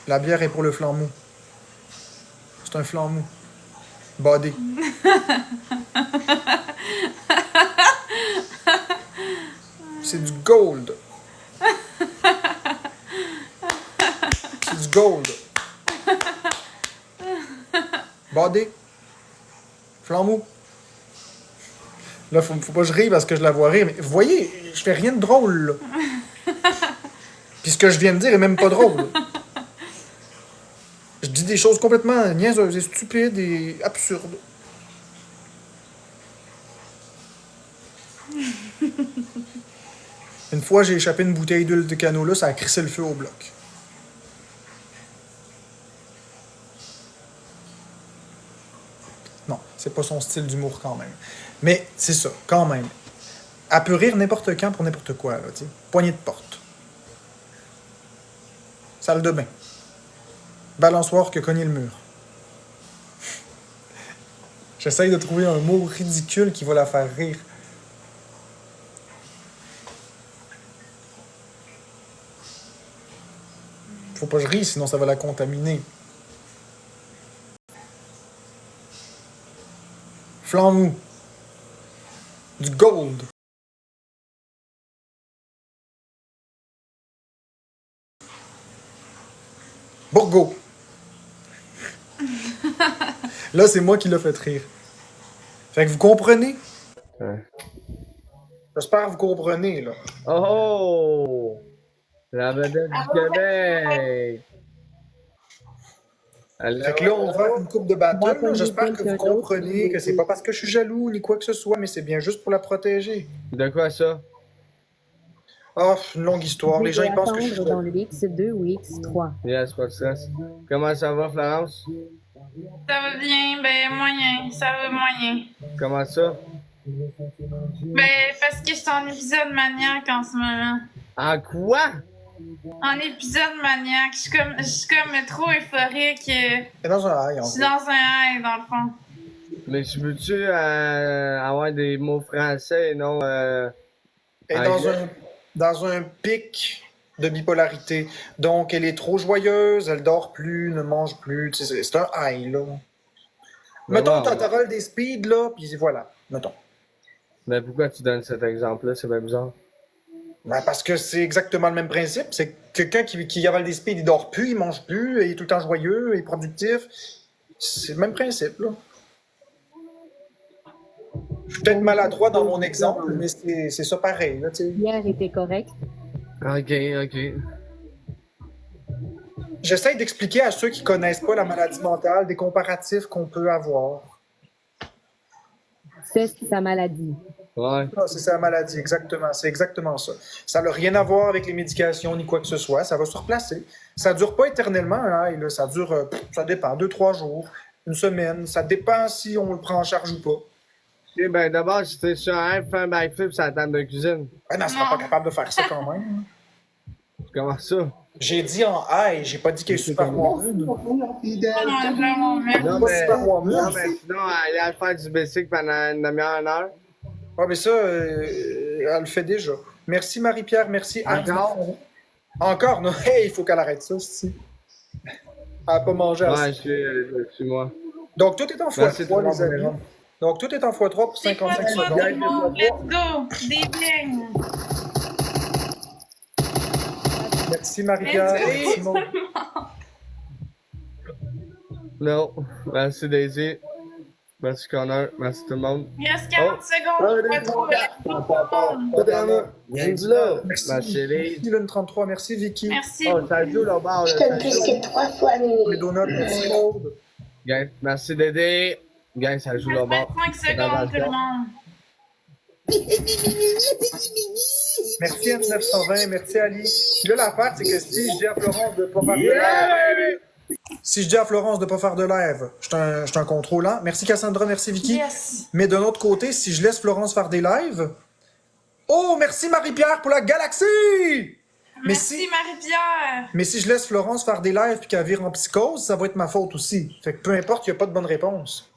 La bière est pour le flanc mou. C'est un flanc mou. Body. C'est du gold. C'est du gold. Body. Flanc mou. Là, faut pas que je rie parce que je la vois rire. Mais vous voyez, je fais rien de drôle, là. Puis ce que je viens de dire est même pas drôle. Je dis des choses complètement niaiseuses et stupides et absurdes. Une fois, j'ai échappé une bouteille d'huile de canola, ça a crissé le feu au bloc. Non, c'est pas son style d'humour quand même. Mais c'est ça, quand même. Elle peut rire n'importe quand pour n'importe quoi, là, tu sais. Poignée de porte. Salle de bain. Balançoire que cogner le mur. J'essaye de trouver un mot ridicule qui va la faire rire. Faut pas que je rie, sinon ça va la contaminer. Flanc mou. Du gold. Bourgo. Là, c'est moi qui l'ai fait rire. Fait que vous comprenez?
Ouais.
J'espère que vous comprenez, là.
Oh! La vedette du Québec!
Fait que là, on va faire une coupe de battle. Là. J'espère que vous comprenez que c'est pas parce que je suis jaloux ni quoi que ce soit, mais c'est bien juste pour la protéger.
De quoi ça?
Ah, une longue histoire. Les gens, ils pensent que je suis
dans
jaloux.
le X2 ou X3.
Yes, pas de stress. Comment ça va, Florence?
Ça va bien, ben moyen, ça va moyen.
Comment ça?
Ben parce que je suis en épisode maniaque en ce moment.
En quoi?
En épisode maniaque, je suis comme trop euphorique.
C'est dans un high,
Je
en
suis
fait.
dans un high dans le fond.
Mais tu veux-tu avoir des mots français et non...
Et dans un pic de bipolarité. Donc, elle est trop joyeuse, elle dort plus, ne mange plus. Tu sais, c'est un high, là. Mettons, t'as rôle des speeds, là, puis voilà. Mettons.
Mais pourquoi tu donnes cet exemple-là? C'est bien bizarre.
Ben, parce que c'est exactement le même principe. C'est quelqu'un qui avale des speeds, il dort plus, il mange plus, il est tout le temps joyeux, il est productif. C'est le même principe, là. Je suis peut-être maladroit dans mon exemple, mais c'est ça pareil, là, tu sais.
Hier était correct.
Ok.
J'essaie d'expliquer à ceux qui connaissent pas la maladie mentale des comparatifs qu'on peut avoir.
C'est sa maladie.
Ouais.
Ah, c'est sa maladie, exactement. C'est exactement ça. Ça n'a rien à voir avec les médications ni quoi que ce soit. Ça va se replacer. Ça dure pas éternellement, hein, là. Ça dure, ça dépend, 2-3 jours, une semaine. Ça dépend si on le prend en charge ou pas.
Ok, ben d'abord, si t'es sur un fais un backflip sur la table de cuisine.
Ben, non, elle sera pas capable de faire ça quand même.
Comment ça?
J'ai dit en high, j'ai pas dit qu'elle est super moineuse.
Non, vraiment, mais...
Non,
Pas
mais,
super moineuse.
non, mais sinon, aller à faire du basic pendant une demi-heure, une heure.
Ouais, mais ça, elle le fait déjà. Merci Marie-Pierre, merci Anne. Encore? Non, hey, il faut qu'elle arrête ça, aussi. Elle n'a pas mangé assez.
Ouais, je suis moi.
Donc, tout est en
Merci
x3, les
tout le
amis.
monde.
Donc, tout est en x3 pour
C'est quoi
55
toi,
secondes.
tout le monde? Let's go! Des beignes!
Merci Marie-Pierre.
Merci.
Merci Maud.
Non. Merci Daisy. Merci Connor. Merci tout le monde.
Il reste 40 secondes, je vais trouver tout le monde.
Viens là.
Merci.
Ma chérie.
Merci Lune 33, merci Vicky.
Merci.
Oh, ça joue là bas.
Je te dis c'est 3 fois
Pour les
minuit.
donuts, merci Maud.
Gang, merci Dédé. Gang, ça joue
Il
là
reste
bas.
25 secondes, tout le monde.
Merci N920, merci Ali. Puis là, l'affaire, c'est que si je dis à Florence de pas faire de live, si je dis à Florence de pas faire de live, je suis un contrôlant. Merci Cassandra, merci Vicky.
Yes.
Mais d'un autre côté, si je laisse Florence faire des lives, oh, merci Marie-Pierre pour la galaxie! Mais
Merci Marie-Pierre.
Mais si je laisse Florence faire des lives puis qu'elle vire en psychose, ça va être ma faute aussi. Fait que peu importe, il n'y a pas de bonne réponse.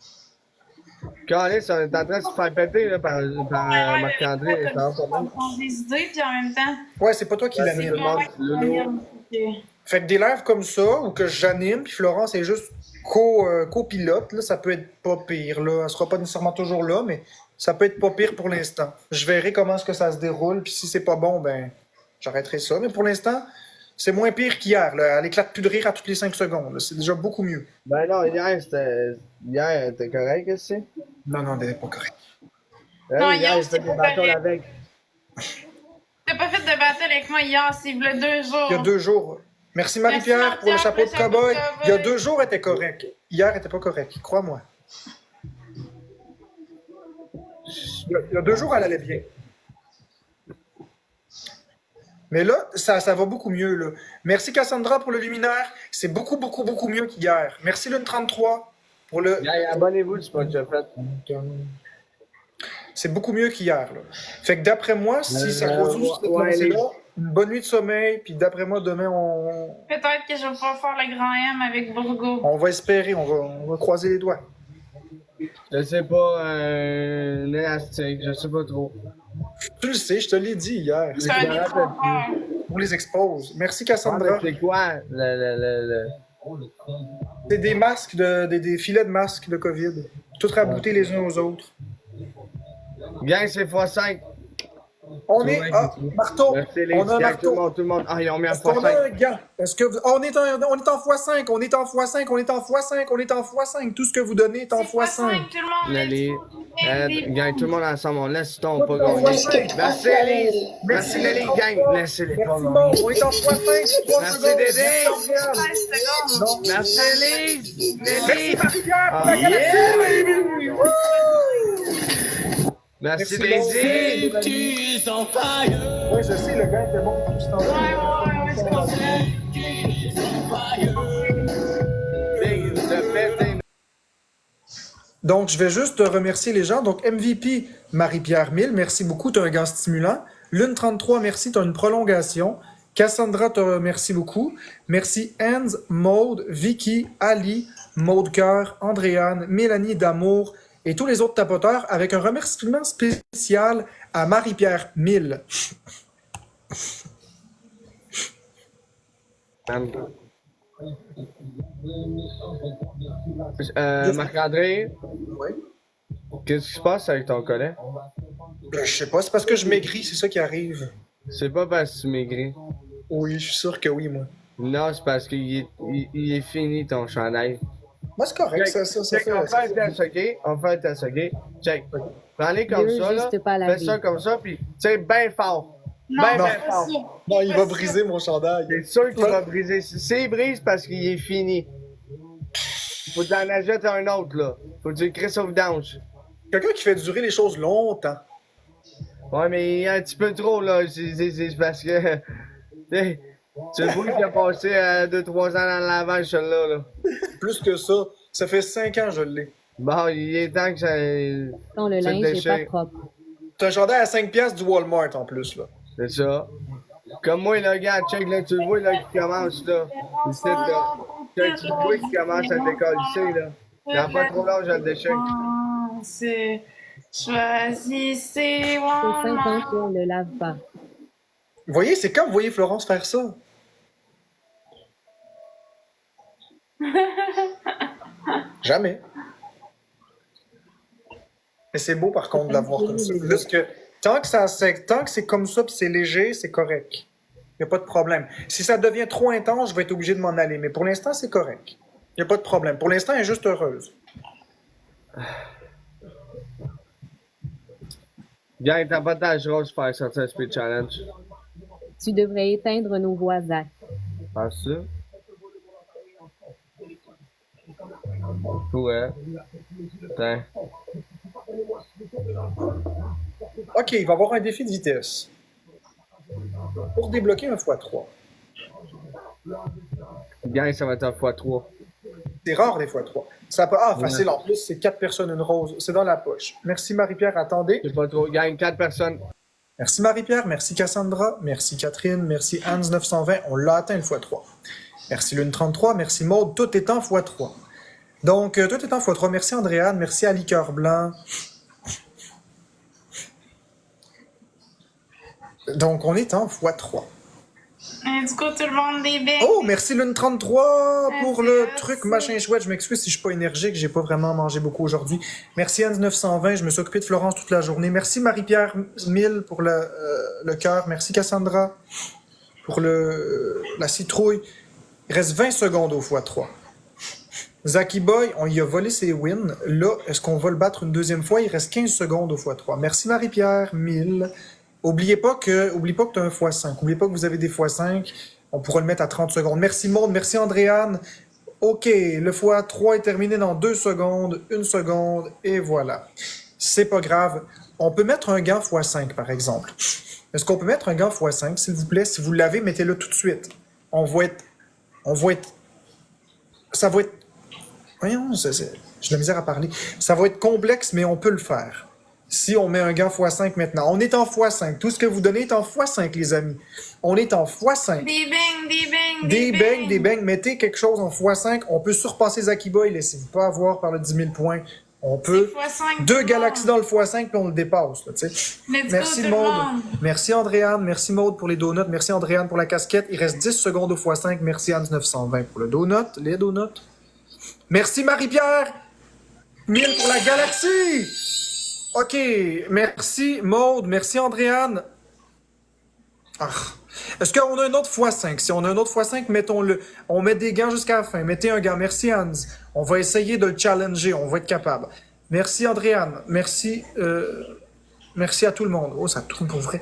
Carlis, on est en train de se faire péter là, par Marc-André. Ça va pas
On
mal.
prend des idées, puis en même temps,
Ouais, c'est pas toi qui
Merci.
l'anime.
c'est moi
monde,
qui
Lolo.
l'anime.
Fait que des lives comme ça, ou que j'anime, puis Florence est juste copilote, là, ça peut être pas pire. Là. Elle sera pas nécessairement toujours là, mais ça peut être pas pire pour l'instant. Je verrai comment est-ce que ça se déroule, puis si c'est pas bon, ben j'arrêterai ça. Mais pour l'instant, c'est moins pire qu'hier. Là. Elle éclate plus de rire à toutes les 5 secondes. là. C'est déjà beaucoup mieux.
Ben non, hier, t'es correct, qu'est-ce que c'est?
Non, elle est pas correct.
Non,
Hier,
hier,
j'ai fait
c'était
des
pas
battles
correct.
avec.
T'as pas fait de battle avec moi hier, c'est il y a 2 jours.
Il y a 2 jours. Merci Marie-Pierre
Merci,
pour le chapeau de
Marie-Pierre, pour
cow-boy.
le chapeau de
Il y a
cow-boy.
2 jours, elle était correct. Hier, elle était pas correct. Crois-moi. Il y a 2 jours, elle allait bien. Mais là, ça va beaucoup mieux. Là. Merci Cassandra pour le luminaire. C'est beaucoup mieux qu'hier. Merci Lune 33. Pour le...
Gars, abonnez-vous, c'est pas déjà fait.
C'est beaucoup mieux qu'hier. Là. Fait que d'après moi, si ça continue sur cette
ouais,
lancée-là, une bonne nuit de sommeil, puis d'après moi, demain,
Peut-être que je vais pouvoir faire le grand M avec Bourgo.
on va espérer, on va croiser les doigts.
Je sais pas, un élastique, je sais pas trop.
Tu le sais, je te l'ai dit hier.
C'est un des trois frères.
On les expose. Merci
Ah,
Cassandra.
mais c'est quoi?
C'est des masques, des filets de masques de COVID. Tout raboutés les uns aux autres.
Gang, c'est x5.
On est. Ah, marteau!
Merci les
On a un
gars,
marteau.
tout le monde. Ah, ils ont mis un
Est-ce qu'on a
x5.
un gant? Est-ce que on est en x5, on est en x5, on est en x5, on est en x5. Tout ce que vous donnez est en
C'est x5,
x5.
tout le monde.
Nelly, gang, tout le monde ensemble, on laisse tomber, pas
Tout en
gagner.
x5.
Merci Elise. Merci Nelly, gang. Laissez-les pas
Merci
gagner.
Maud, on est en x5. 3
Merci,
secondes.
Dédé.
Merci Andréane.
16 secondes.
Non.
Merci Elise.
Merci
Nelly.
Marie-Pierre pour
Ah,
la galaxie,
yeah.
baby! Wouh!
Merci
Merci,
Daisy.
Oui, je sais, le gars était bon pour tout ce temps-là.
Ouais, je comprends.
Big, vous avez fait,
Donc, je vais juste remercier les gens. Donc, MVP, Marie-Pierre 1000, merci beaucoup, tu as un gant stimulant. Lune 33, merci, tu as une prolongation. Cassandra, merci beaucoup. Merci Hans, Maude, Vicky, Ali, Maude Cœur, Andréane, Mélanie D'Amour et tous les autres tapoteurs avec un remerciement spécial à Marie-Pierre 1000.
Marc-André,
Oui.
qu'est-ce qui se passe avec ton collet?
Je sais pas, c'est parce que je maigris, c'est ça qui arrive.
C'est pas parce que tu maigris.
Oui, je suis sûr que oui, moi.
Non, c'est parce qu'il il est fini ton chandail.
Moi, c'est correct, ça
Check,
fait...
on fait un test, ok? On fait un test, ok? Check. Prends-les comme
Dieu,
ça, là.
juste pas
Fais
laver.
ça comme ça, puis tire bien fort.
Non,
Ben,
non.
c'est pas ça.
Non, il va briser mon chandail.
C'est sûr qu'il va briser. S'il brise, parce qu'il est fini. Faut que t'en achètes un autre, là. Faut que tu le crisses au vidange.
Quelqu'un qui fait durer les choses longtemps.
Ouais, mais il y a un petit peu trop, là. C'est parce que... Tu le vois qu'il a passé 2-3 ans dans le lavage, celui-là, là.
Plus que ça fait 5 ans que je l'ai.
Bon, il est temps que ça...
Quand le
C'est
linge n'est
déchiré.
pas propre.
C'est un chandail à 5 piastres du Walmart en plus, là.
C'est ça. Comme moi, là, regarde, check, là, tu le vois, là, qui commence, là. Ici, là. Check, tu le vois qui commence à décoller, là. Dans pas trop long, je le déchire.
C'est... Choisissez
C'est 5 ans qu'on ne le lave pas.
Vous voyez, c'est quand vous voyez Florence faire ça? Jamais. Mais c'est beau, par contre, de la voir comme ça. Juste que, tant que c'est comme ça puis c'est léger, c'est correct. Il n'y a pas de problème. Si ça devient trop intense, je vais être obligé de m'en aller. Mais pour l'instant, c'est correct. Il n'y a pas de problème. Pour l'instant, elle est juste heureuse.
Gagne ta potage rose pour faire sortir un Speed Challenge.
Tu devrais éteindre nos voisins.
Penses-tu? Ouais. Attends.
OK, il va y avoir un défi de vitesse. Pour débloquer un x3.
Gagne, ça va être un x3.
C'est rare des x3. Ça peut... Ah, facile en plus, c'est 4 personnes, une rose. C'est dans la poche. Merci Marie-Pierre, attendez.
C'est pas trop. Gagne 4 personnes.
Merci Marie-Pierre, merci Cassandra, merci Catherine, merci Hans920, on l'a atteint le x3. Merci Lune33, merci Maude, tout est en x3. Donc, tout est en x3. Merci Andréane, merci Ali Cœur Blanc. Donc, on est en x3.
Du coup, tout le monde des becs.
Oh, merci Lune33 pour le
Merci.
truc machin chouette. Je m'excuse si je suis pas énergique, j'ai pas vraiment mangé beaucoup aujourd'hui. Merci Hans920, je me suis occupé de Florence toute la journée. Merci Marie-Pierre 1000 pour le cœur. Merci Cassandra pour la citrouille. Il reste 20 secondes au x3. Zaki Boy, on y a volé ses wins. Là, est-ce qu'on va le battre une deuxième fois? Il reste 15 secondes au x3. Merci Marie-Pierre 1000. Oublie pas que tu as un x5. Oubliez pas que vous avez des x5. On pourra le mettre à 30 secondes. Merci Maude, merci Andréane. OK, le x3 est terminé dans 2 secondes, 1 seconde, et voilà. C'est pas grave. On peut mettre un gant x5, par exemple. Est-ce qu'on peut mettre un gant x5, s'il vous plaît? Si vous l'avez, mettez-le tout de suite. Ça va être... Voyons, J'ai de la misère à parler. Ça va être complexe, mais on peut le faire. Si on met un gant x5 maintenant. On est en x5. Tout ce que vous donnez est en x5, les amis. On est en x5.
Des bangs, des bangs,
Des bangs, des bangs. Mettez quelque chose en x5. On peut surpasser Zaki Boy. Laissez-vous pas avoir par le 10 000 points. On peut.
x5.
Deux galaxies dans le x5, puis on le dépasse. Là, merci Maude. Merci Andréane. Merci Maude pour les donuts. Merci Andréane pour la casquette. Il reste 10 secondes au x5. Merci Anne 920 pour le donut. Les donuts. Merci Marie-Pierre. 1000 pour la galaxie. OK. Merci Maude. Merci Andréane. Ah. Est-ce qu'on a un autre x5? Si on a un autre x5, mettons-le. On met des gants jusqu'à la fin. Mettez un gant. Merci, Hans. On va essayer de le challenger. On va être capable. Merci, Andréane. Merci. Merci à tout le monde. Oh, ça tourne pour vrai.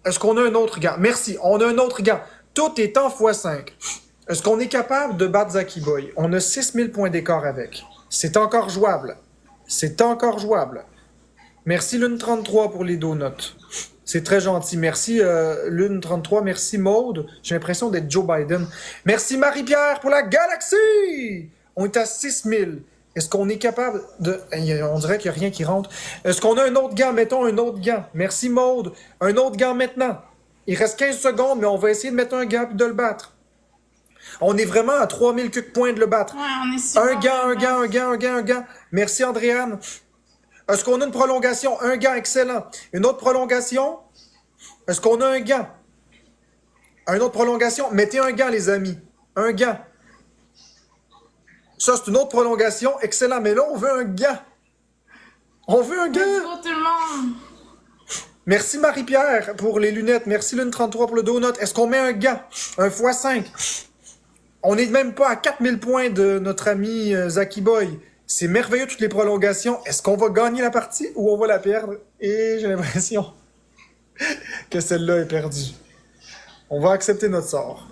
Est-ce qu'on a un autre gant? Merci. On a un autre gant. Tout est en x5. Est-ce qu'on est capable de battre Zaki Boy? On a 6000 points d'écart avec. C'est encore jouable. C'est encore jouable. Merci, Lune 33 pour les donuts. C'est très gentil. Merci, Lune 33. Merci, Maude. J'ai l'impression d'être Joe Biden. Merci, Marie-Pierre, pour la galaxie! On est à 6000. Est-ce qu'on est capable de... On dirait qu'il n'y a rien qui rentre. Est-ce qu'on a un autre gant? Mettons un autre gant. Merci, Maude. Un autre gant maintenant. Il reste 15 secondes, mais on va essayer de mettre un gant et de le battre. On est vraiment à 3000 points de le battre.
Ouais, on est si
un
bon,
gant, un gant. Merci, Andréane. Est-ce qu'on a une prolongation? Un gant, excellent. Une autre prolongation? Est-ce qu'on a un gant? Une autre prolongation? Mettez un gant, les amis. Un gant. Ça, c'est une autre prolongation. Excellent. Mais là, on veut un gant. On veut un gant.
Pour tout le monde.
Merci, Marie-Pierre, pour les lunettes. Merci, Lune 33 pour le donut. Est-ce qu'on met un gant? Un x5. On n'est même pas à 4000 points de notre ami Zaki Boy. C'est merveilleux, toutes les prolongations. Est-ce qu'on va gagner la partie ou on va la perdre? Et j'ai l'impression que celle-là est perdue. On va accepter notre sort.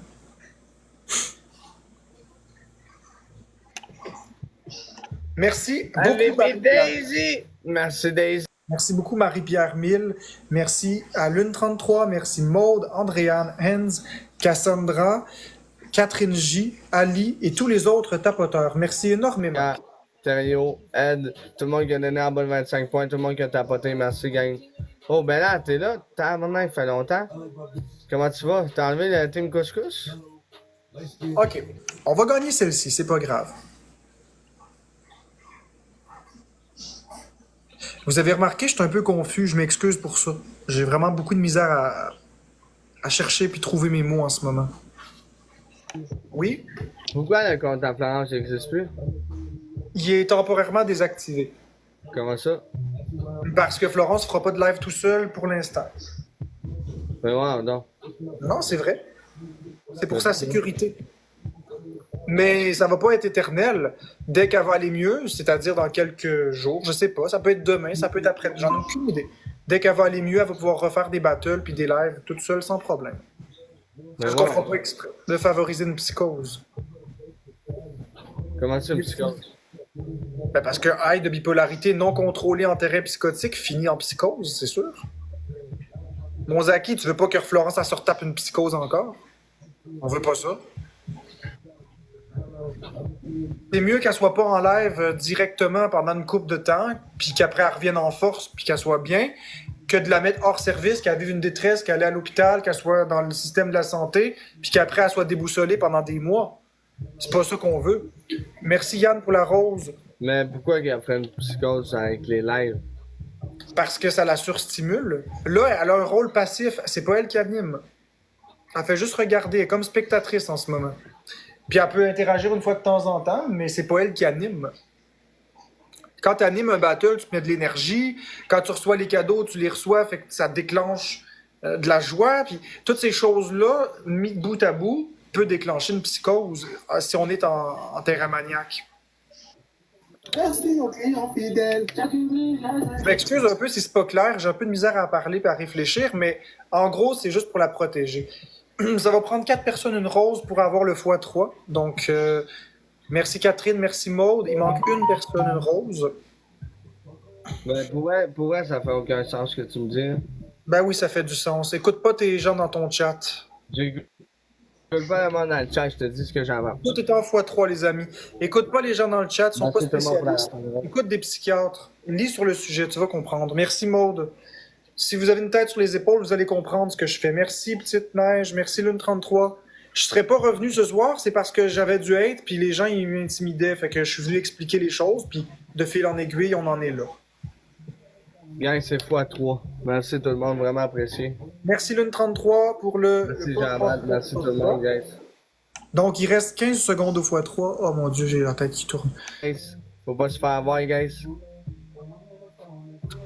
Merci beaucoup,
Daisy! Merci, Daisy.
Merci beaucoup, Marie-Pierre Mille. Merci à Lune 33. Merci, Maude, Andréane, Hans, Cassandra, Catherine J, Ali et tous les autres tapoteurs. Merci énormément.
Terrio, Ed, tout le monde qui a donné en bas de 25 points, tout le monde qui a tapoté, merci gang. Oh ben là, t'es là, maintenant il fait longtemps. Comment tu vas? T'as enlevé la team couscous?
OK, on va gagner celle-ci, c'est pas grave. Vous avez remarqué, je suis un peu confus, je m'excuse pour ça. J'ai vraiment beaucoup de misère à chercher puis trouver mes mots en ce moment. Oui?
Pourquoi le compte à Florence n'existe plus?
Il est temporairement désactivé.
Comment ça?
Parce que Florence fera pas de live tout seul pour l'instant.
Ben ouais, non.
Non, c'est vrai. C'est pour sa sécurité. Mais ça va pas être éternel. Dès qu'elle va aller mieux, c'est-à-dire dans quelques jours, je sais pas, ça peut être demain, ça peut être après, j'en ai aucune idée. Dès qu'elle va aller mieux, elle va pouvoir refaire des battles puis des lives toute seule sans problème. Parce qu'on fera pas exprès de favoriser une psychose.
Comment ça, une psychose?
Ben parce que high de bipolarité non contrôlée en terrain psychotique finit en psychose, c'est sûr. Mon Zaki, tu veux pas que Florence elle se retape une psychose encore? On veut pas ça. C'est mieux qu'elle soit pas en live directement pendant une couple de temps, puis qu'après elle revienne en force, puis qu'elle soit bien, que de la mettre hors service, qu'elle vive une détresse, qu'elle aille à l'hôpital, qu'elle soit dans le système de la santé, puis qu'après elle soit déboussolée pendant des mois. C'est pas ça qu'on veut. Merci Yann pour la rose.
Mais pourquoi qu'elle ferait une psychose avec les lives?
Parce que ça la surstimule. Là, elle a un rôle passif. C'est pas elle qui anime. Elle fait juste regarder. Elle est comme spectatrice en ce moment. Puis elle peut interagir une fois de temps en temps, mais c'est pas elle qui anime. Quand tu animes un battle, tu mets de l'énergie. Quand tu reçois les cadeaux, tu les reçois, fait que ça déclenche de la joie. Puis toutes ces choses-là, mis bout à bout, peut déclencher une psychose si on est en terrain maniaque.
Merci aux clients fidèles.
Je m'excuse un peu si c'est pas clair, j'ai un peu de misère à parler et à réfléchir, mais en gros, c'est juste pour la protéger. Ça va prendre 4 personnes une rose pour avoir le x3. Donc, merci Catherine, merci Maude. Il manque une personne une rose.
Ben, pour vrai, ça fait aucun sens ce que tu me dis.
Ben oui, ça fait du sens. Écoute pas tes gens dans ton chat.
J'ai Écoute pas le monde dans le chat, je te dis ce que j'en vois.
Tout est en x3, les amis. Écoute pas les gens dans le chat, ils sont pas
Merci tout le monde pour la
spécialistes. Écoute des psychiatres. Lis sur le sujet, tu vas comprendre. Merci, Maude. Si vous avez une tête sur les épaules, vous allez comprendre ce que je fais. Merci, Petite Neige. Merci, Lune 33. Je serais pas revenu ce soir, c'est parce que j'avais du hate, puis les gens, ils m'intimidaient. Fait que je suis venu expliquer les choses, puis de fil en aiguille, on en est là.
Gang, c'est x3. Merci tout le monde, vraiment apprécié.
Merci, Lune 33, pour le...
Merci Jean-Baptiste, merci tout le monde, guys.
Donc, il reste 15 secondes au x3. Oh mon Dieu, j'ai la tête qui tourne.
Guys, faut pas se faire avoir, guys.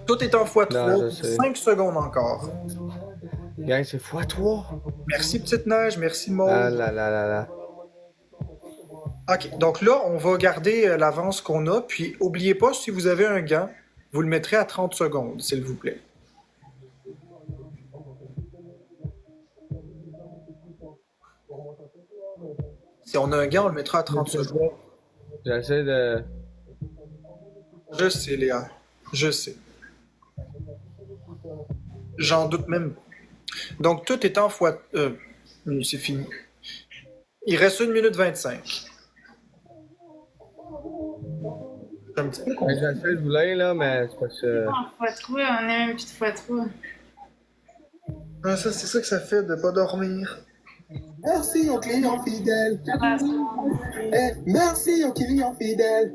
Tout est en
Non,
x3.
je sais.
5 secondes encore.
Gang, c'est x3.
Merci, Petite Neige. Merci, Maud.
Ah là là là là.
OK, donc là, on va garder l'avance qu'on a. Puis, oubliez pas, si vous avez un gant, vous le mettrez à 30 secondes, s'il vous plaît. Si on a un gant, on le mettra à 30 secondes.
J'essaie de...
Je sais, Léa. Je sais. J'en doute même pas. Donc, tout est en fois... c'est fini. Il reste 1 minute 25. Un petit peu con.
J'essaie de vous l'aider, là, mais c'est parce que...
En x3, on est même plus de x3.
Ah, ça, c'est ça que ça fait de pas dormir.
Merci aux clients fidèles. Eh, merci aux clients fidèles.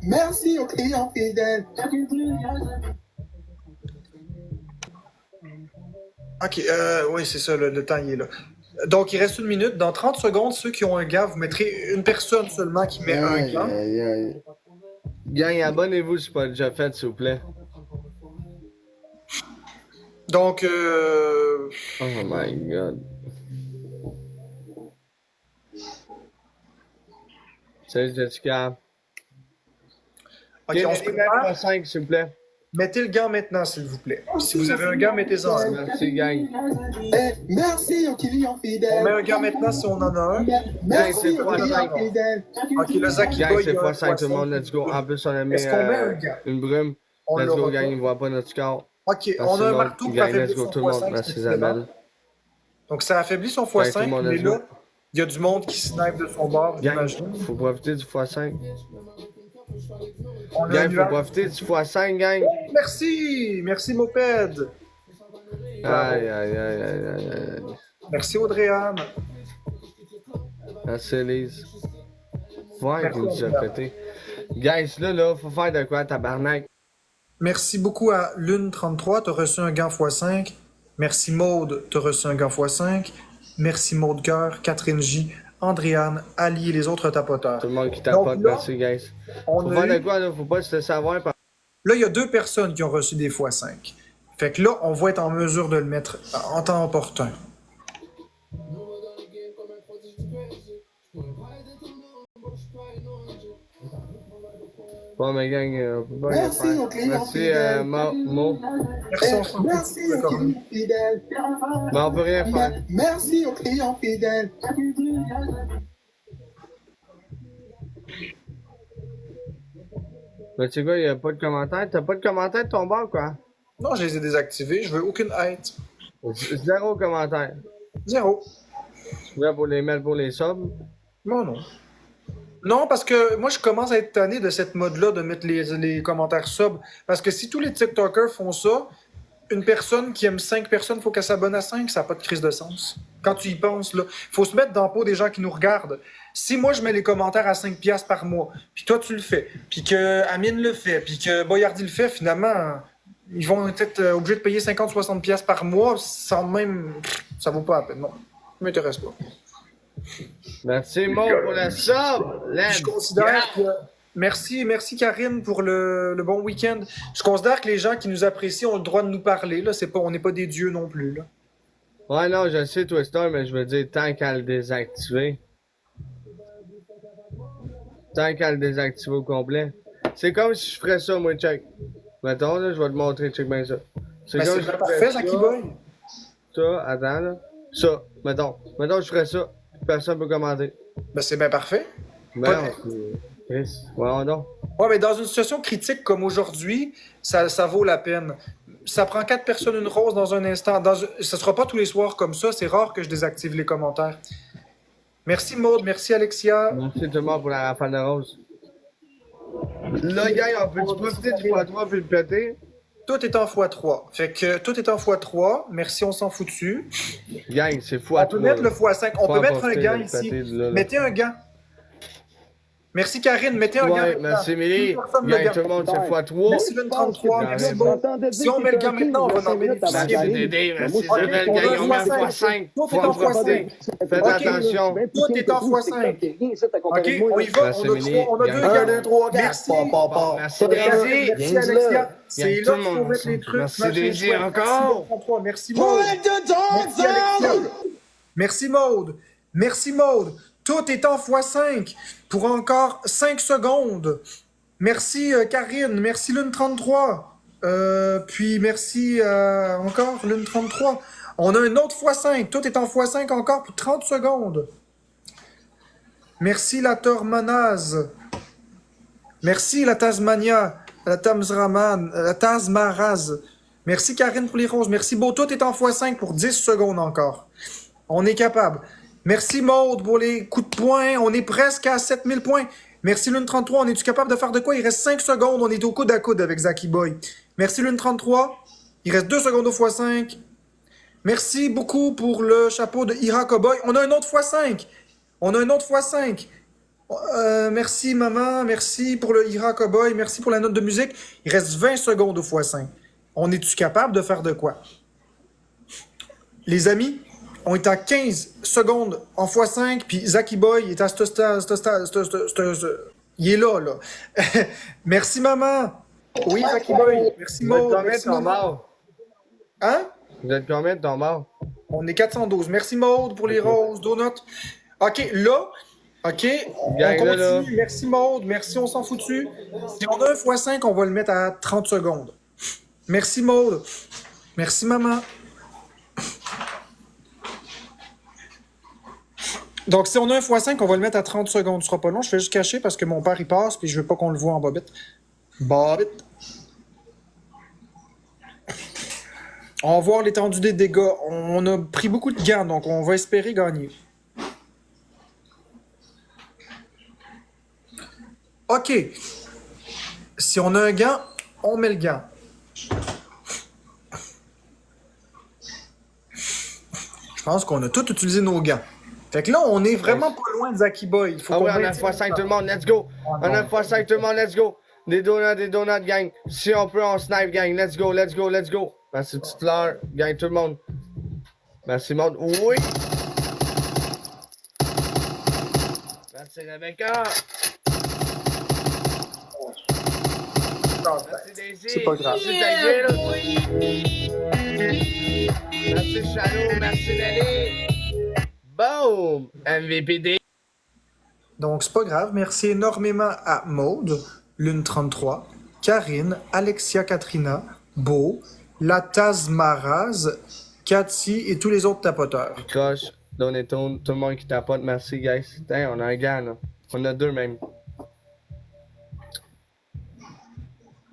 Merci aux clients fidèles.
OK, oui, c'est ça, le temps, il est là. Donc, il reste 1 minute. Dans 30 secondes, ceux qui ont un gant, vous mettrez une personne seulement qui met un gant.
Aïe, aïe. Gang, abonnez-vous si c'est pas déjà fait, s'il vous plaît.
Donc,
Oh my god. Salut Jessica.
OK, on se prépare.
5, s'il vous plaît.
Mettez le gant maintenant, s'il vous plaît. Si vous avez un gant, mettez-en un.
Merci, gang.
Eh, merci aux clients
On
fidèles.
met un gant maintenant si on en a un.
Merci aux
Gang, c'est
clients
pas
fidèles.
OK, le Zach qui
Gang,
bat,
c'est
il y a un
x5 tout le monde,
poisson.
let's go. En plus, on a mis
Est-ce qu'on met un gant?
une brume.
On
Let's go,
l'aura
gang,
pas.
ils voient pas notre score.
OK,
Merci,
on a un
monde.
marteau pour
Gang,
affaiblir
let's go
son
tout le monde.
x5.
Merci
c'est
Isabelle.
bon. Donc, ça affaiblit son
Gang, tout le
x5,
monde,
mais
let's
là,
go.
il y a du monde qui snipe de son bord,
Gang,
j'imagine.
faut profiter du x5.
On a un
Gang, faut
nuage.
profiter du x5, gang.
Merci! Merci, Moped!
Aïe, aïe, aïe, aïe, aïe, aïe.
Merci, Audrey-Anne.
Merci, Elise. Ouais,
Merci,
vous nous a pété. Guys, là, faut faire de quoi, tabarnak?
Merci beaucoup à Lune33, t'as reçu un gant x5. Merci Maude, t'as reçu un gant x5. Merci Maude Cœur, Catherine J, Andréane, Ali et les autres tapoteurs.
Tout le monde qui tapote,
Donc là,
merci, guys.
On
Faut
a
faire de
eu-
quoi, là? Faut pas se laisser avoir par...
Là, il y a 2 personnes qui ont reçu des x5. Fait que là, on va être en mesure de le mettre en temps opportun.
Bon, mais gang, on peut pas rien
Merci
faire.
aux clients
Merci,
fidèles.
Mo.
Merci, on
Eh,
s'en
merci aux
d'accord.
clients fidèles.
Mais on peut rien faire.
Merci aux clients fidèles.
Mais tu sais quoi, y a pas de commentaire? T'as pas de commentaire de ton bord, quoi?
Non, je les ai désactivés, je veux aucune hate.
Zéro commentaire.
0.
Tu voulais pour les mettre pour les subs?
Non, non. Non, parce que moi, je commence à être tanné de cette mode-là de mettre les commentaires sub. Parce que si tous les TikTokers font ça, une personne qui aime 5 personnes, faut qu'elle s'abonne à 5, ça n'a pas de crise de sens. Quand tu y penses, là, faut se mettre dans la peau des gens qui nous regardent. Si moi, je mets les commentaires à 5 piastres par mois, puis toi, tu le fais, puis que Amine le fait, puis que Boyardi le fait, finalement, ils vont être obligés de payer 50-60 piastres par mois sans même... Ça vaut pas la peine, non. Ça m'intéresse pas.
Merci, Mo, pour la sub! Let's
Je considère que... Merci Karine pour le bon week-end. Je considère que les gens qui nous apprécient ont le droit de nous parler. Là. On n'est pas des dieux non plus. Là.
Ouais, non, je sais, Twister, mais je veux dire, tant qu'à le désactiver. Tant qu'à le désactiver au complet. C'est comme si je ferais ça, moi, check. Mettons, là, je vais te montrer, check bien ça. C'est
Ben,
comme
c'est
si je
parfait,
ferais
Zaki Boy.
Ça, attends, là. Ça, mettons. Mettons, je ferais ça. Personne peut commenter.
Ben, c'est bien parfait.
Ben,
Pas-
non, c'est... Chris, voyons donc.
Ouais, mais dans une situation critique comme aujourd'hui, ça vaut la peine. ça prend 4 personnes une rose dans un instant. Ça sera pas tous les soirs comme ça. C'est rare que je désactive les commentaires. Merci Maude, merci Alexia.
Merci tout le monde pour la rafale de rose. Là, gars, on peut-tu profiter du x3 puis le péter?
Tout est en x3. Fait que tout est en x3. Merci, on s'en fout dessus.
Gang, c'est x3.
On peut mettre le x5. On peut mettre un gant
le
ici.
péter, là.
Mettez un gant. Merci Karine, mettez un
Ouais,
gant.
merci Émilie.
Personne le
Gang,
gant.
tout le monde, c'est x3.
Merci Lune 33,
Ouais,
merci
ouais.
Beau. Si on met le gant maintenant, on va en bénéficier.
Merci Dédé, merci
Ok,
Isabelle,
on
gang,
a
on met un
x5.
x5.
Tout est
Faut
en
en profiter.
x5.
Faites
Ok.
attention.
Tout est en x5. Ok, on y va.
Merci,
On a
Émilie.
on a
Gang.
deux
1,
gants.
2, 3, 4.
Merci.
Merci Daisy.
Merci Alexia. C'est
Gang,
là
tout le
qu'il faut
monde
mettre les
ensemble.
trucs.
Merci,
Machin
Daisy,
chouette.
encore.
Merci Maud. Merci Alexia. Merci Maude. Merci Maude. Tout est en x5 pour encore 5 secondes. Merci Karine. Merci Lune 33. Puis merci encore Lune 33. On a un autre x5. Tout est en x5 encore pour 30 secondes. Merci la Tormanaz. Merci la Tasmania. La Tamsraman. La Tasmaraz. Merci Karine pour les roses. Merci Beau. Tout est en x5 pour 10 secondes encore. On est capable. Merci Maude pour les coups de poing. On est presque à 7000 points. Merci Lune 33. On est-tu capable de faire de quoi? Il reste 5 secondes. On est au coude à coude avec Zaki Boy. Merci Lune 33. Il reste 2 secondes au x5. Merci beaucoup pour le chapeau de Ira Cowboy. On a un autre x5. On a un autre x5. Merci maman. Merci pour le Ira Cowboy. Merci pour la note de musique. Il reste 20 secondes au x5. On est-tu capable de faire de quoi? Les amis, on est à 15 secondes en x5, puis Zaki Boy est à il est là, là. Merci, maman. Oui, Zaki Boy. Merci,
Vous êtes
Maud.
combien de
Merci,
ton
maman.
mort?
Hein?
Vous êtes combien de ton mort?
On est 412. Merci, Maude, pour les roses, donuts. OK, là, OK, on
Gang,
continue.
là.
Merci, Maude. Merci, on s'en fout dessus. Si on a un x5, on va le mettre à 30 secondes. Merci, Maude. Merci, maman. Donc, si on a un x5, on va le mettre à 30 secondes. Ce sera pas long. Je fais juste cacher parce que mon père, il passe puis je veux pas qu'on le voit en bobette. Bobette. On va voir l'étendue des dégâts. On a pris beaucoup de gants, donc on va espérer gagner. OK. Si on a un gant, on met le gant. Je pense qu'on a tous utilisé nos gants. Fait que là, on est vraiment pas loin de Zaki Boy. Il faut
Ah
qu'on
ouais, on a
maintienne-
x5 tout le monde, let's go! On a x5 tout le monde, let's go! Des donuts, gang. Si on peut, on snipe, gang. Let's go, let's go, let's go! Merci, petite fleur, gang, tout le monde. Merci, monde. Oui! Merci, Rebecca! Merci, Daisy!
C'est pas grave.
Merci, Daisy! Merci, Chalot! Merci, Nelly! Boom! MVPD!
Donc, c'est pas grave. Merci énormément à Maude, Lune 33, Karine, Alexia Katrina, Beau, la Tasmaraz, Cathy et tous les autres tapoteurs.
Croche, Doneton, tout le monde qui tapote, merci, guys. Putain, on a un gars, là. On a deux, même.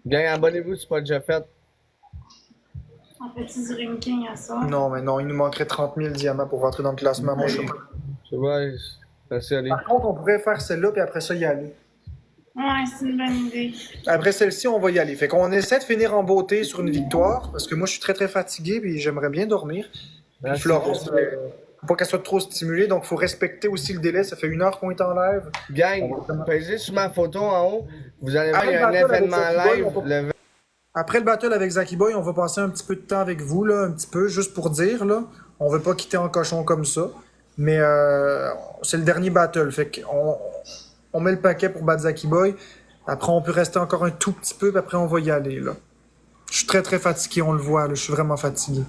Gang, abonnez-vous, c'est pas déjà fait.
On fait-tu du ranking à ça?
Non, mais non, il nous manquerait 30 000 diamants pour rentrer dans le classement. Moi, je sais pas.
Je vois, merci, Ali.
Par contre, on pourrait faire celle-là, puis après ça, y aller.
Ouais, c'est une bonne idée.
Après celle-ci, on va y aller. Fait qu'on essaie de finir en beauté sur une victoire, parce que moi, je suis très, très fatigué, puis j'aimerais bien dormir. Puis
Merci.
Florence, faut pas qu'elle soit trop stimulée, donc faut respecter aussi le délai. Ça fait 1 heure qu'on est en live.
Gang, pesez sur ma photo en haut. Vous allez voir, il y a un
Après le battle
événement
avec Zaki
live.
Boy,
Le
Après le battle avec Zaki Boy, on va passer un petit peu de temps avec vous, là, un petit peu, juste pour dire, là. On veut pas quitter en cochon comme ça. Mais c'est le dernier battle, fait qu'on on met le paquet pour battre Zaki Boy. Après, on peut rester encore un tout petit peu, puis après, on va y aller, là. Je suis très, très fatigué, on le voit, là. Je suis vraiment fatigué.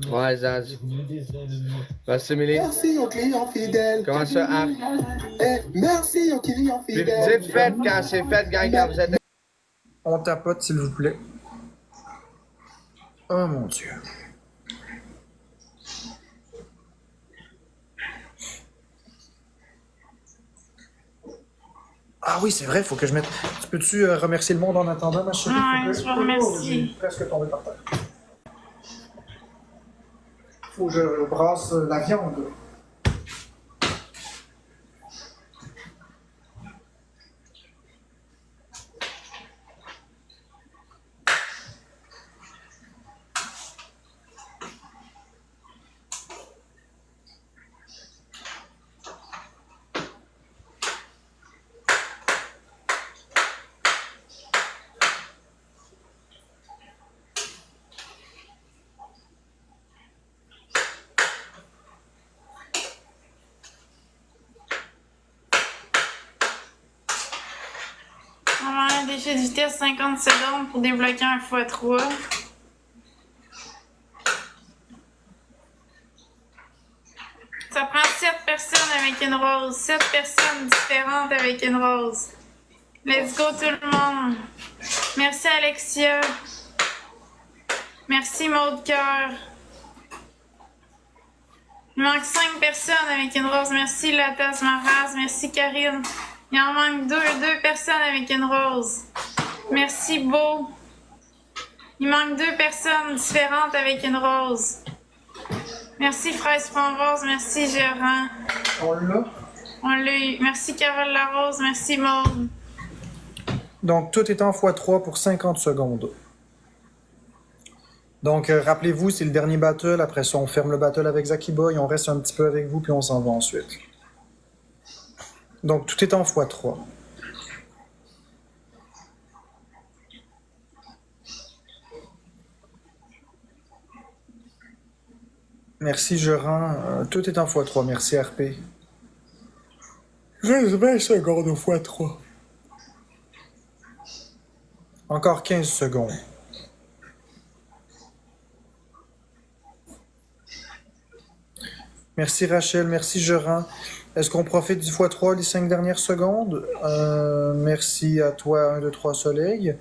Ouais, Zaz. Merci, Émilie.
Merci aux clients fidèles.
Comment ça, Arc?
Merci aux clients
Puis
fidèles.
dites faites quand c'est fait, gang, quand vous êtes.
On tapote, s'il vous plaît. Oh, mon Dieu. Ah oui, c'est vrai, faut que je mette. Tu peux-tu remercier le monde en attendant, ma chérie?
Ouais, je vous remercie.
J'ai presque tombé par terre. Faut que je brasse la viande.
On va avoir un déchet de vitesse 50 secondes pour débloquer un x3. Ça prend 7 personnes avec une rose. 7 personnes différentes avec une rose. Let's go tout le monde. Merci Alexia. Merci Maud Cœur. Il manque 5 personnes avec une rose. Merci Latas Maras. Merci Karine. Il en manque 2 personnes avec une rose. Merci Beau. Il manque 2 personnes différentes avec une rose. Merci Fraise Framboise. Merci Gérard.
On l'a.
On l'a eu. Merci Carole Larose. Merci Maud.
Donc, tout est en x3 pour 50 secondes. Donc, rappelez-vous, c'est le dernier battle. Après ça, on ferme le battle avec Zaki Boy. On reste un petit peu avec vous, puis on s'en va ensuite. Donc, tout est en x3. Merci, je rends. Tout est en x3. Merci, RP. Juste 20 secondes au x3. Encore 15 secondes. Merci, Rachel. Merci, je rends. Est-ce qu'on profite du x3 les 5 dernières secondes? Merci à toi, 1, 2, 3 Soleil.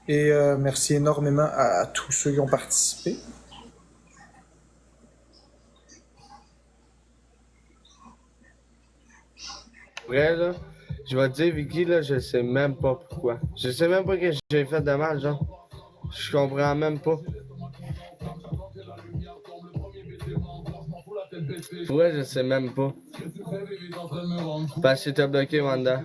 Et merci énormément à tous ceux qui ont participé.
Vrai, là, je vais te dire, Vicky, là, je sais même pas pourquoi. Je sais même pas ce que j'ai fait de mal, genre. Je comprends même pas. Ouais, je sais même pas. Parce que t'as bloqué, Wanda.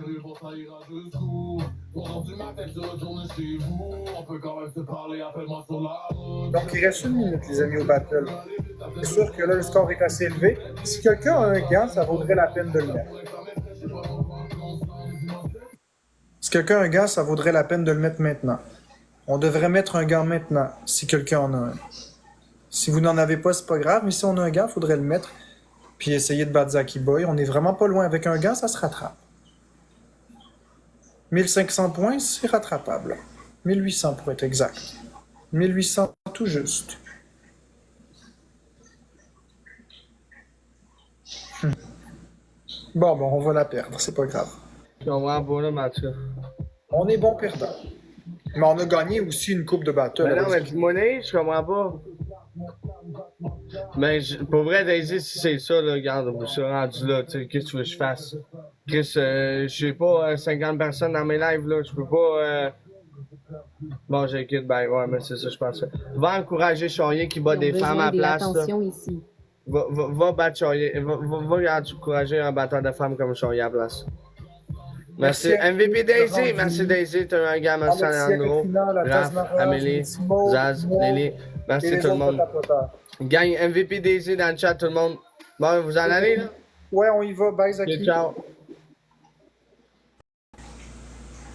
Donc, il reste 1 minute, les amis, au battle. C'est sûr que là, le score est assez élevé. Si quelqu'un a un gant, ça vaudrait la peine de le mettre. Si quelqu'un a un gant, ça vaudrait la peine de le mettre maintenant. On devrait mettre un gant maintenant, si quelqu'un en a un. Si vous n'en avez pas, c'est pas grave, mais si on a un gant, il faudrait le mettre. Puis essayer de battre Zaki Boy. On est vraiment pas loin. Avec un gant, ça se rattrape. 1500 points, c'est rattrapable. 1800 pour être exact. 1800 tout juste. Bon, on va la perdre, c'est pas grave.
Je comprends pas, là, Mathieu.
On est bon perdant. Mais on a gagné aussi une coupe de battle.
Mais non,
avec
mais du monnaie, je comprends pas. Mais pour vrai, Daisy, si c'est ça, là, regarde, je suis rendu là, tu sais, qu'est-ce que tu veux que je fasse? Chris, je sais pas, 50 personnes dans mes lives, là, je peux pas, Bon, j'ai quitté, ben ouais, mais c'est ça, je pense. Va encourager Charrier qui bat
Ils ont
des femmes
besoin
à la place, là.
d'attention ici.
Va battre Charrier, va encourager un batteur de femmes comme Charrier à la place. Merci. MVP Daisy, merci Daisy, t'as un gars, merci Alejandro, Raph, Amélie, Zaz, Lily, merci tout le monde. Gagne MVP Daisy dans le chat, tout le monde. Bon, vous en allez, là?
Ouais, on y va. Bye, Zaki.
Ok, ciao.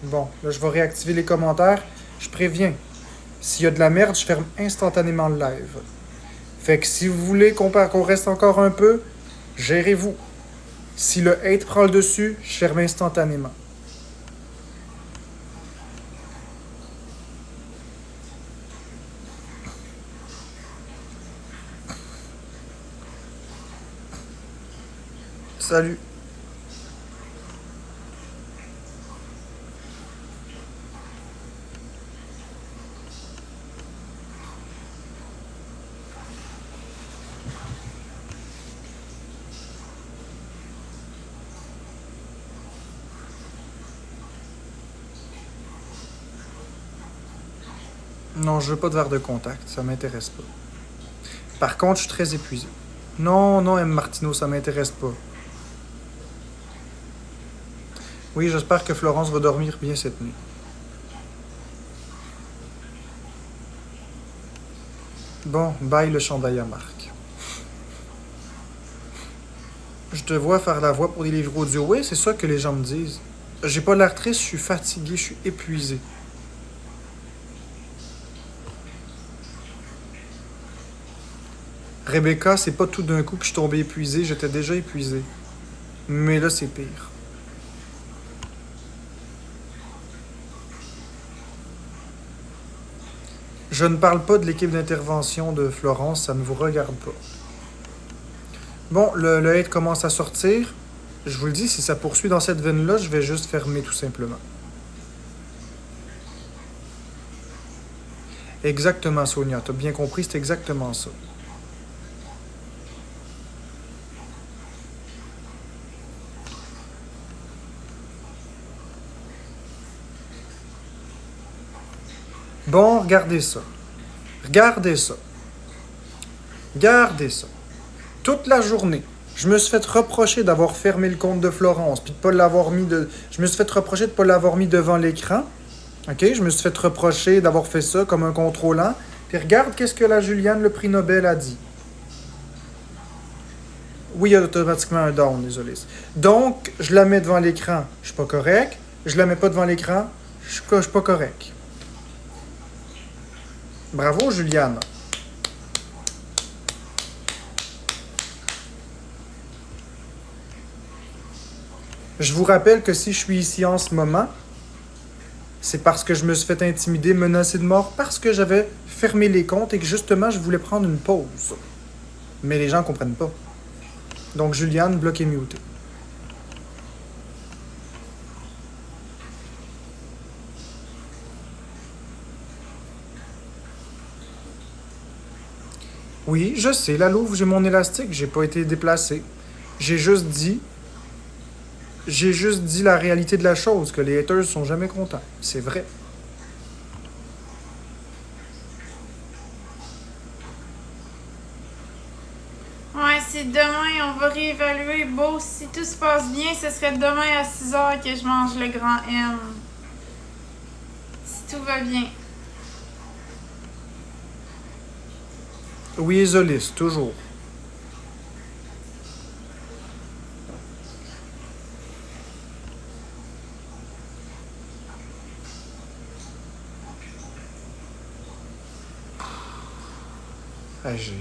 Bon, là, je vais réactiver les commentaires. Je préviens. S'il y a de la merde, je ferme instantanément le live. Fait que si vous voulez qu'on reste encore un peu, gérez-vous. Si le hate prend le dessus, je ferme instantanément. Salut. Non, je veux pas de verre de contact, ça m'intéresse pas. Par contre, je suis très épuisé. Non, non, M. Martineau, ça m'intéresse pas. Oui, j'espère que Florence va dormir bien cette nuit. Bon, bye le chandail à Marc. Je te vois faire la voix pour des livres audio. Oui, c'est ça que les gens me disent. J'ai pas l'air triste, je suis fatigué, je suis épuisé. Rebecca, c'est pas tout d'un coup que je suis tombé épuisé, j'étais déjà épuisé. Mais là, c'est pire. Je ne parle pas de l'équipe d'intervention de Florence, ça ne vous regarde pas. Bon, le hate commence à sortir. Je vous le dis, si ça poursuit dans cette veine-là, je vais juste fermer tout simplement. Exactement, Sonia, t'as bien compris, c'est exactement ça. Bon, regardez ça. Regardez ça. Regardez ça. Toute la journée, je me suis fait reprocher d'avoir fermé le compte de Florence, puis de pas l'avoir mis de... Je me suis fait reprocher de pas l'avoir mis devant l'écran. OK? Je me suis fait reprocher d'avoir fait ça comme un contrôlant. Puis regarde qu'est-ce que la Juliane, le prix Nobel, a dit. Oui, il y a automatiquement un down, désolé. Donc, je la mets devant l'écran, je suis pas correct. Je la mets pas devant l'écran, je suis pas correct. Bravo, Juliane. Je vous rappelle que si je suis ici en ce moment, c'est parce que je me suis fait intimider, menacer de mort, parce que j'avais fermé les comptes et que justement, je voulais prendre une pause. Mais les gens ne comprennent pas. Donc, Juliane, bloqué muté. Oui, je sais, la louve, j'ai mon élastique, j'ai pas été déplacé. J'ai juste dit la réalité de la chose, que les haters sont jamais contents. C'est vrai.
Ouais, c'est demain, on va réévaluer. Beau, si tout se passe bien, ce serait demain à 6h que je mange le grand M. Si tout va bien.
Oui, Isoliste, toujours. Ah, j'ai...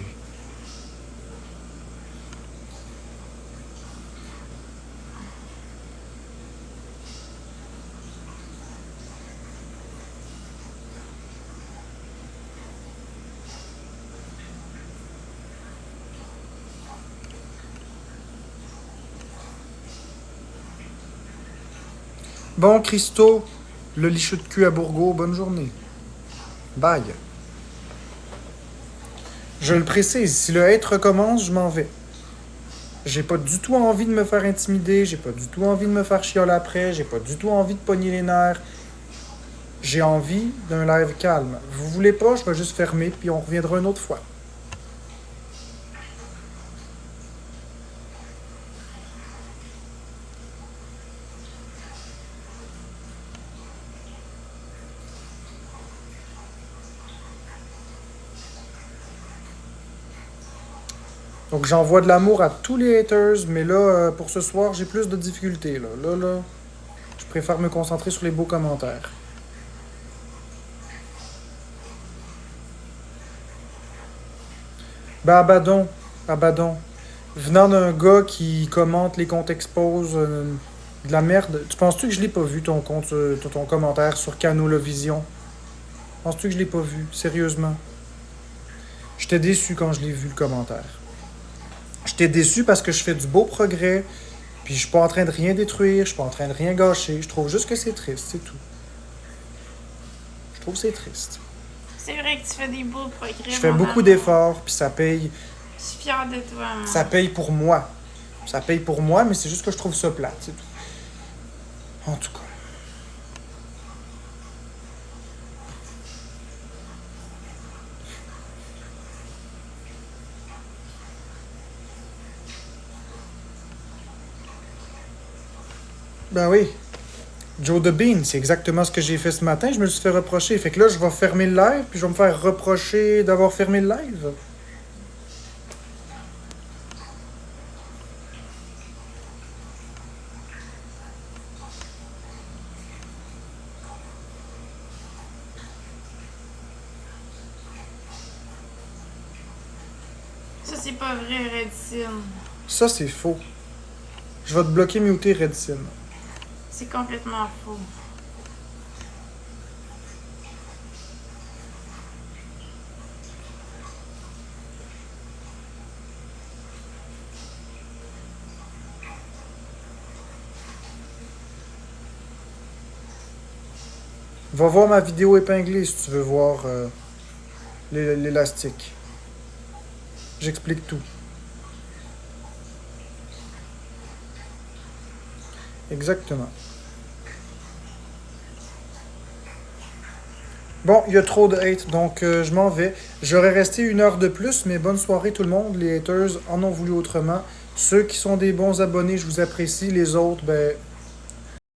Bon, Christo, le licheux de cul à Bourgault, bonne journée. Bye. Je le précise, si le hate recommence, je m'en vais. J'ai pas du tout envie de me faire intimider, j'ai pas du tout envie de me faire chioler après, j'ai pas du tout envie de pogner les nerfs. J'ai envie d'un live calme. Vous voulez pas, je vais juste fermer, puis on reviendra une autre fois. Donc j'envoie de l'amour à tous les haters, mais là, pour ce soir, j'ai plus de difficultés. Là, je préfère me concentrer sur les beaux commentaires. Ben, Abaddon. Venant d'un gars qui commente les comptes expose de la merde, tu penses-tu que je l'ai pas vu ton compte, ton commentaire sur Canola-Vision? Penses-tu que je l'ai pas vu? Sérieusement? J'étais déçu quand je l'ai vu, le commentaire. J'étais déçu parce que je fais du beau progrès, puis je suis pas en train de rien détruire, je suis pas en train de rien gâcher. Je trouve juste que c'est triste, c'est tout. Je trouve que c'est triste.
C'est vrai que tu fais des beaux progrès.
Je fais beaucoup d'efforts, puis ça paye.
Je suis fière de toi. Maman.
Ça paye pour moi. Ça paye pour moi, mais c'est juste que je trouve ça plate, c'est tout. En tout cas. Ben oui. Joe the Bean, c'est exactement ce que j'ai fait ce matin. Je me suis fait reprocher. Fait que là, je vais fermer le live, puis je vais me faire reprocher d'avoir fermé le live.
Ça, c'est pas vrai, Redsin.
Ça, c'est faux. Je vais te bloquer, muter, Redsin.
C'est complètement faux.
Va voir ma vidéo épinglée si tu veux voir l'élastique. J'explique tout. Exactement. Bon, il y a trop de hate, donc je m'en vais. J'aurais resté 1 heure de plus, mais bonne soirée tout le monde. Les haters en ont voulu autrement. Ceux qui sont des bons abonnés, je vous apprécie. Les autres, ben,